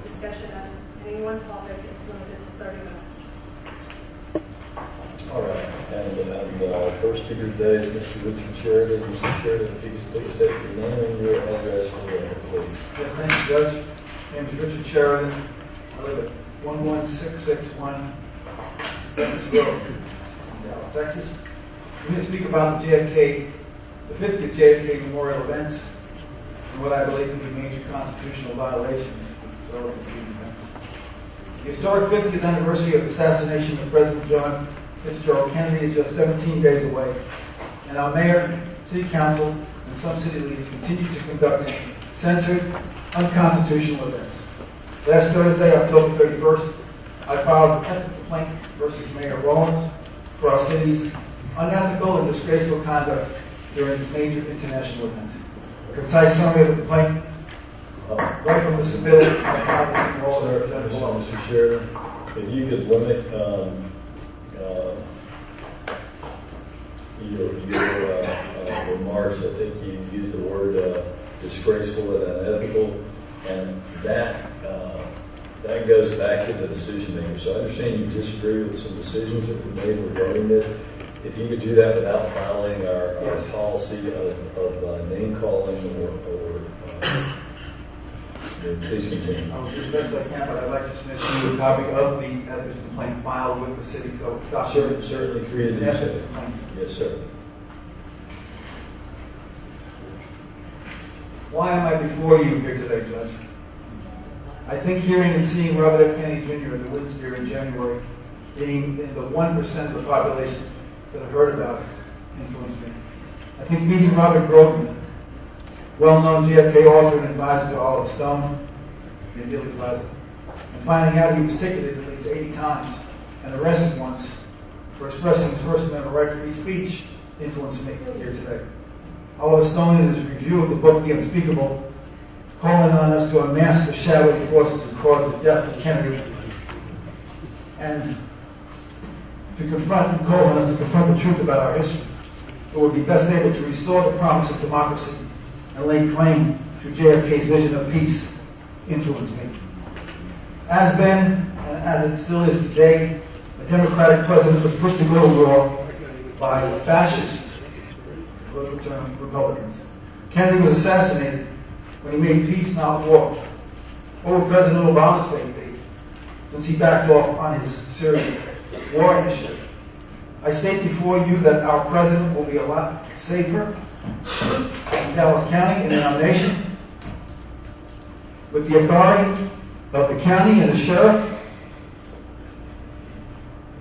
discussion on any one topic is limited to 30 minutes. All right, and first speaker today is Mr. Richard Sheridan. Mr. Sheridan, if you could please state your name and your address for the record, please. Yes, thank you, Judge. My name is Richard Sheridan. I live at 11661 7th Road in Dallas, Texas. I'm going to speak about the 50th JFK Memorial events and what I believe to be major constitutional violations relative to these events. The historic 50th anniversary of the assassination of President John Fitzgerald Kennedy is just 17 days away, and our mayor, city council, and some city leaders continue to conduct censored, unconstitutional events. Last Thursday, October 31st, I filed an ethical complaint versus Mayor Rollins for our city's unethical and disgraceful conduct during this major international event. A concise summary of the complaint, right from the civilian, Mr. Sheridan, if you could limit your remarks. I think you used the word disgraceful and unethical, and that goes back to the decision maker. So I understand you disagree with some decisions that were made regarding this. If you could do that without violating our policy of name calling or please continue. I will do the best I can, but I'd like to submit to you a copy of the ethics complaint filed with the city code. Certainly free to do so. Yes, sir. Why am I before you here today, Judge? I think hearing and seeing Robert F. Kennedy Jr. at the Windspear in January, being in the 1% of the population that have heard about it, influenced me. I think meeting Robert Grogan, well-known JFK author and advisor to Oliver Stone, in Dealey Plaza, and finding out he was ticketed at least 80 times and arrested once for expressing his First Amendment right to free speech influenced me here today. Oliver Stone, in his review of the book The Unspeakable, calling on us to unmask the shadowy forces that caused the death of Kennedy and to confront the truth about our history, who would be best able to restore the promise of democracy and lay claim to JFK's vision of peace, influenced me. As then, and as it still is today, a Democratic president was pushed to go to war by fascist, political term, Republicans. Kennedy was assassinated when he made peace, not war. What would President Obama's fate be, since he backed off on his Syrian war initiative? I state before you that our president will be a lot safer in Dallas County and in our nation with the authority of the county and the sheriff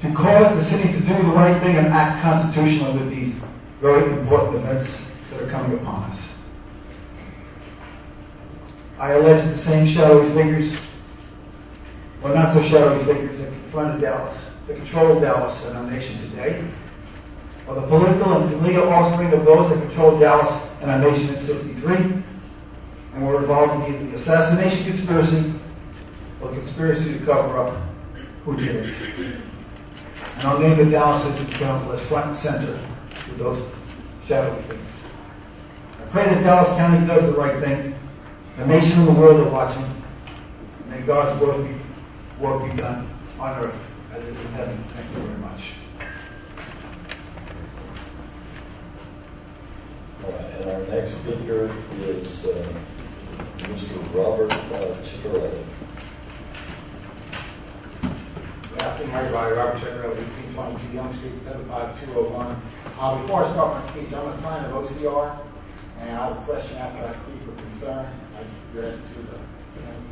to cause the city to do the right thing and act constitutionally with these very important events that are coming upon us. I allege that the same shadowy figures, or not so shadowy figures, that confronted Dallas, that control Dallas and our nation today, are the political and familial offspring of those that controlled Dallas and our nation in '63, and were involved in the assassination conspiracy or conspiracy to cover up who did it. And I'll name the Dallas City Council as front and center with those shadowy figures. I pray that Dallas County does the right thing. The nation and the world are watching. May God's work be done on earth as it is in heaven. Thank you very much. All right, and our next speaker is Mr. Robert Chickarelli. Good afternoon, everybody. Robert Chickarelli, 1822 Young Street, 75201. Before I start my speech, I'm a client of OCR, and I have a question after I speak with concern. I address to the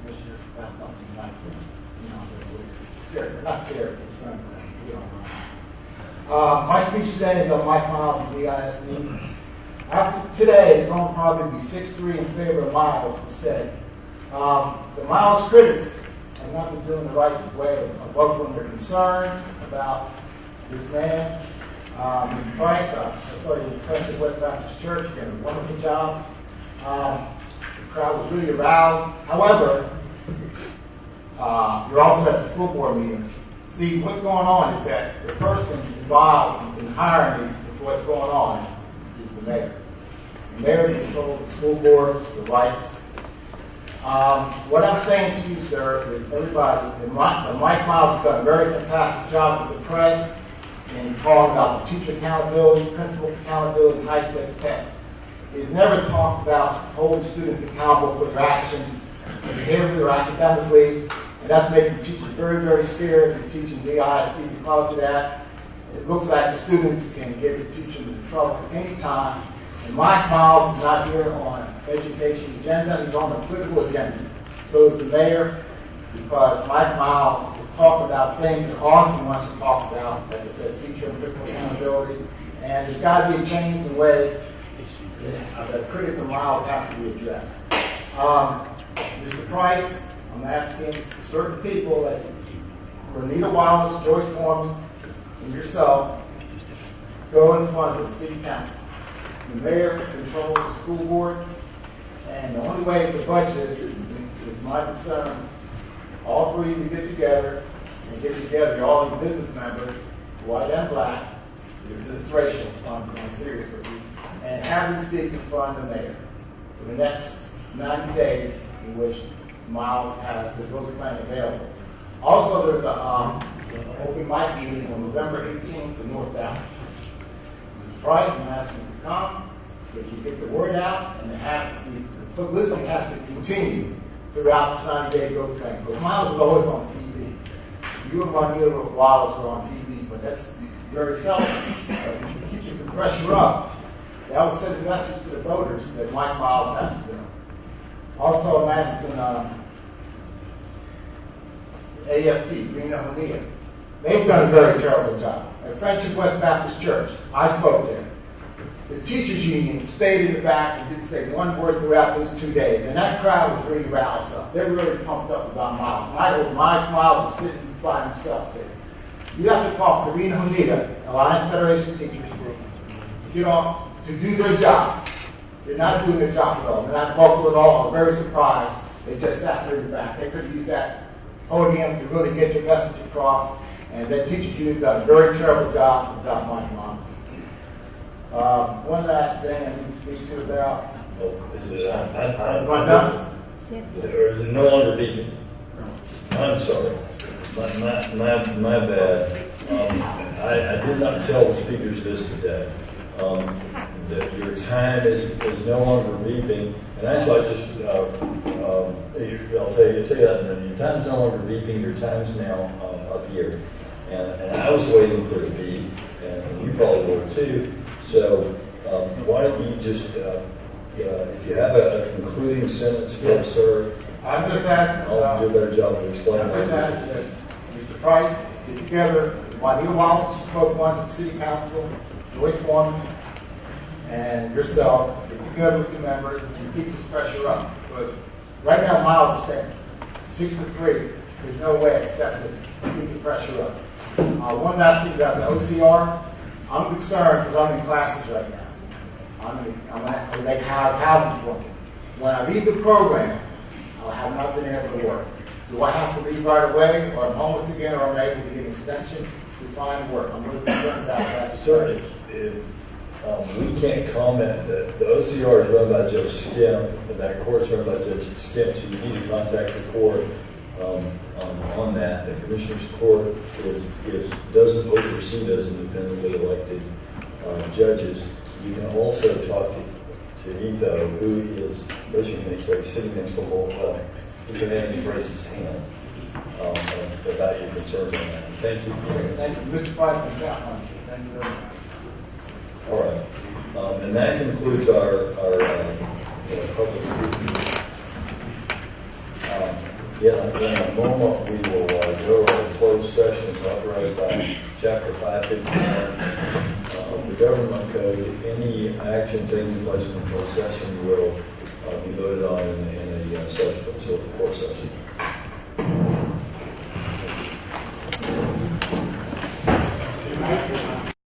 commissioner. That's something like, scared, not scared, concerned, but we don't mind. My speech today is on Mike Miles and BISD. After today, it's going to probably be 6-3 in favor of Miles instead. The Miles critics have not been doing the right way of working when they're concerned about this man. Mr. Price, I saw you in Friendship West Baptist Church. You did a wonderful job. The crowd was really aroused. However, you're also at the school board meeting. See, what's going on is that the person involved in hiring what's going on is the mayor. The mayor controls the school board, the rights. What I'm saying to you, sir, is everybody, Mike Miles has done a very fantastic job with the press in calling about the teacher accountability, principal accountability, and high-stakes testing. He's never talked about holding students accountable for their actions, their behavior, or academically, and that's making teachers very, very scared of teaching DISD because of that. It looks like the students can get the teacher into trouble at any time. And Mike Miles is not here on an education agenda, he's on a political agenda. So is the mayor, because Mike Miles is talking about things that Austin wants to talk about, like I said, teacher and principal accountability. And there's got to be a change in the way that critics of Miles have to be addressed. Mr. Price, I'm asking certain people like Renita Wallace, Joyce Foreman, and yourself, go in front of the city council. The mayor controls the school board, and the only way the budget is my concern. All three of you get together, you're all the business members, white and black, because it's racial, I'm serious with you, and have them speak in front of the mayor for the next 90 days in which Miles has the vote plan available. Also, there's an open mic meeting on November 18th in North Dallas. Mr. Price, I'm asking you to come, so you get the word out, and the publicity has to continue throughout this 90-day growth plan. Because Miles is always on TV. You and Juanita Wallace are on TV, but that's very seldom. Keep the pressure up. That will send a message to the voters that Mike Miles has to do. Also, I'm asking AFT, Rena Honea. They've done a very terrible job. At Friendship West Baptist Church, I spoke there. The teachers union stayed in the back and didn't say one word throughout those 2 days. And that crowd was really roused up. They were really pumped up about Miles. Mike Miles was sitting by himself there. You have to talk to Rena Honea, Alliance Federation Teachers Group, to do their job. They're not doing their job at all. They're not vocal at all. I'm very surprised. They just sat there in the back. They could have used that podium to really get your message across. And that teachers union done a very terrible job about Mike Miles. One last thing I need to speak to about. There is no longer beeping. I'm sorry. My bad. I did not tell the speakers this today. That your time is no longer beeping. And actually, I'll tell you that in a minute. Your time's no longer beeping. Your time's now up here. And I was waiting for the beep, and you probably were too. So why don't you just, if you have a concluding sentence for us, sir, I'm just asking. I'll do a better job of explaining. I'm just asking that Mr. Price get together. Juanita Wallace, you spoke once at City Council, Joyce Foreman, and yourself, get together with your members and keep this pressure up. Because right now, Miles is staying 6-3. There's no way except to keep the pressure up. One last thing about the OCR. I'm concerned because I'm in classes right now. I'm at make housing for me. When I leave the program, I have not been able to work. Do I have to leave right away, or I'm homeless again, or I'm able to get an extension to find work? I'm really concerned about that. Sir, if we can't comment, the OCR is run by Judge Skim, and that court's run by Judge Skim, so you need to contact the court on that. The Commissioner's Court doesn't oversee those independently elected judges. You can also talk to Etho, who is sitting next to Lowell. He can raise his hand about your concerns on that. Thank you. Thank you. Mr. Price and Captain. Thank you very much. All right. And that concludes our public speaking. In a moment, we will go to a closed session authorized by Chapter 551. government code, any action taking place in closed session will be voted on in a subsequent court session.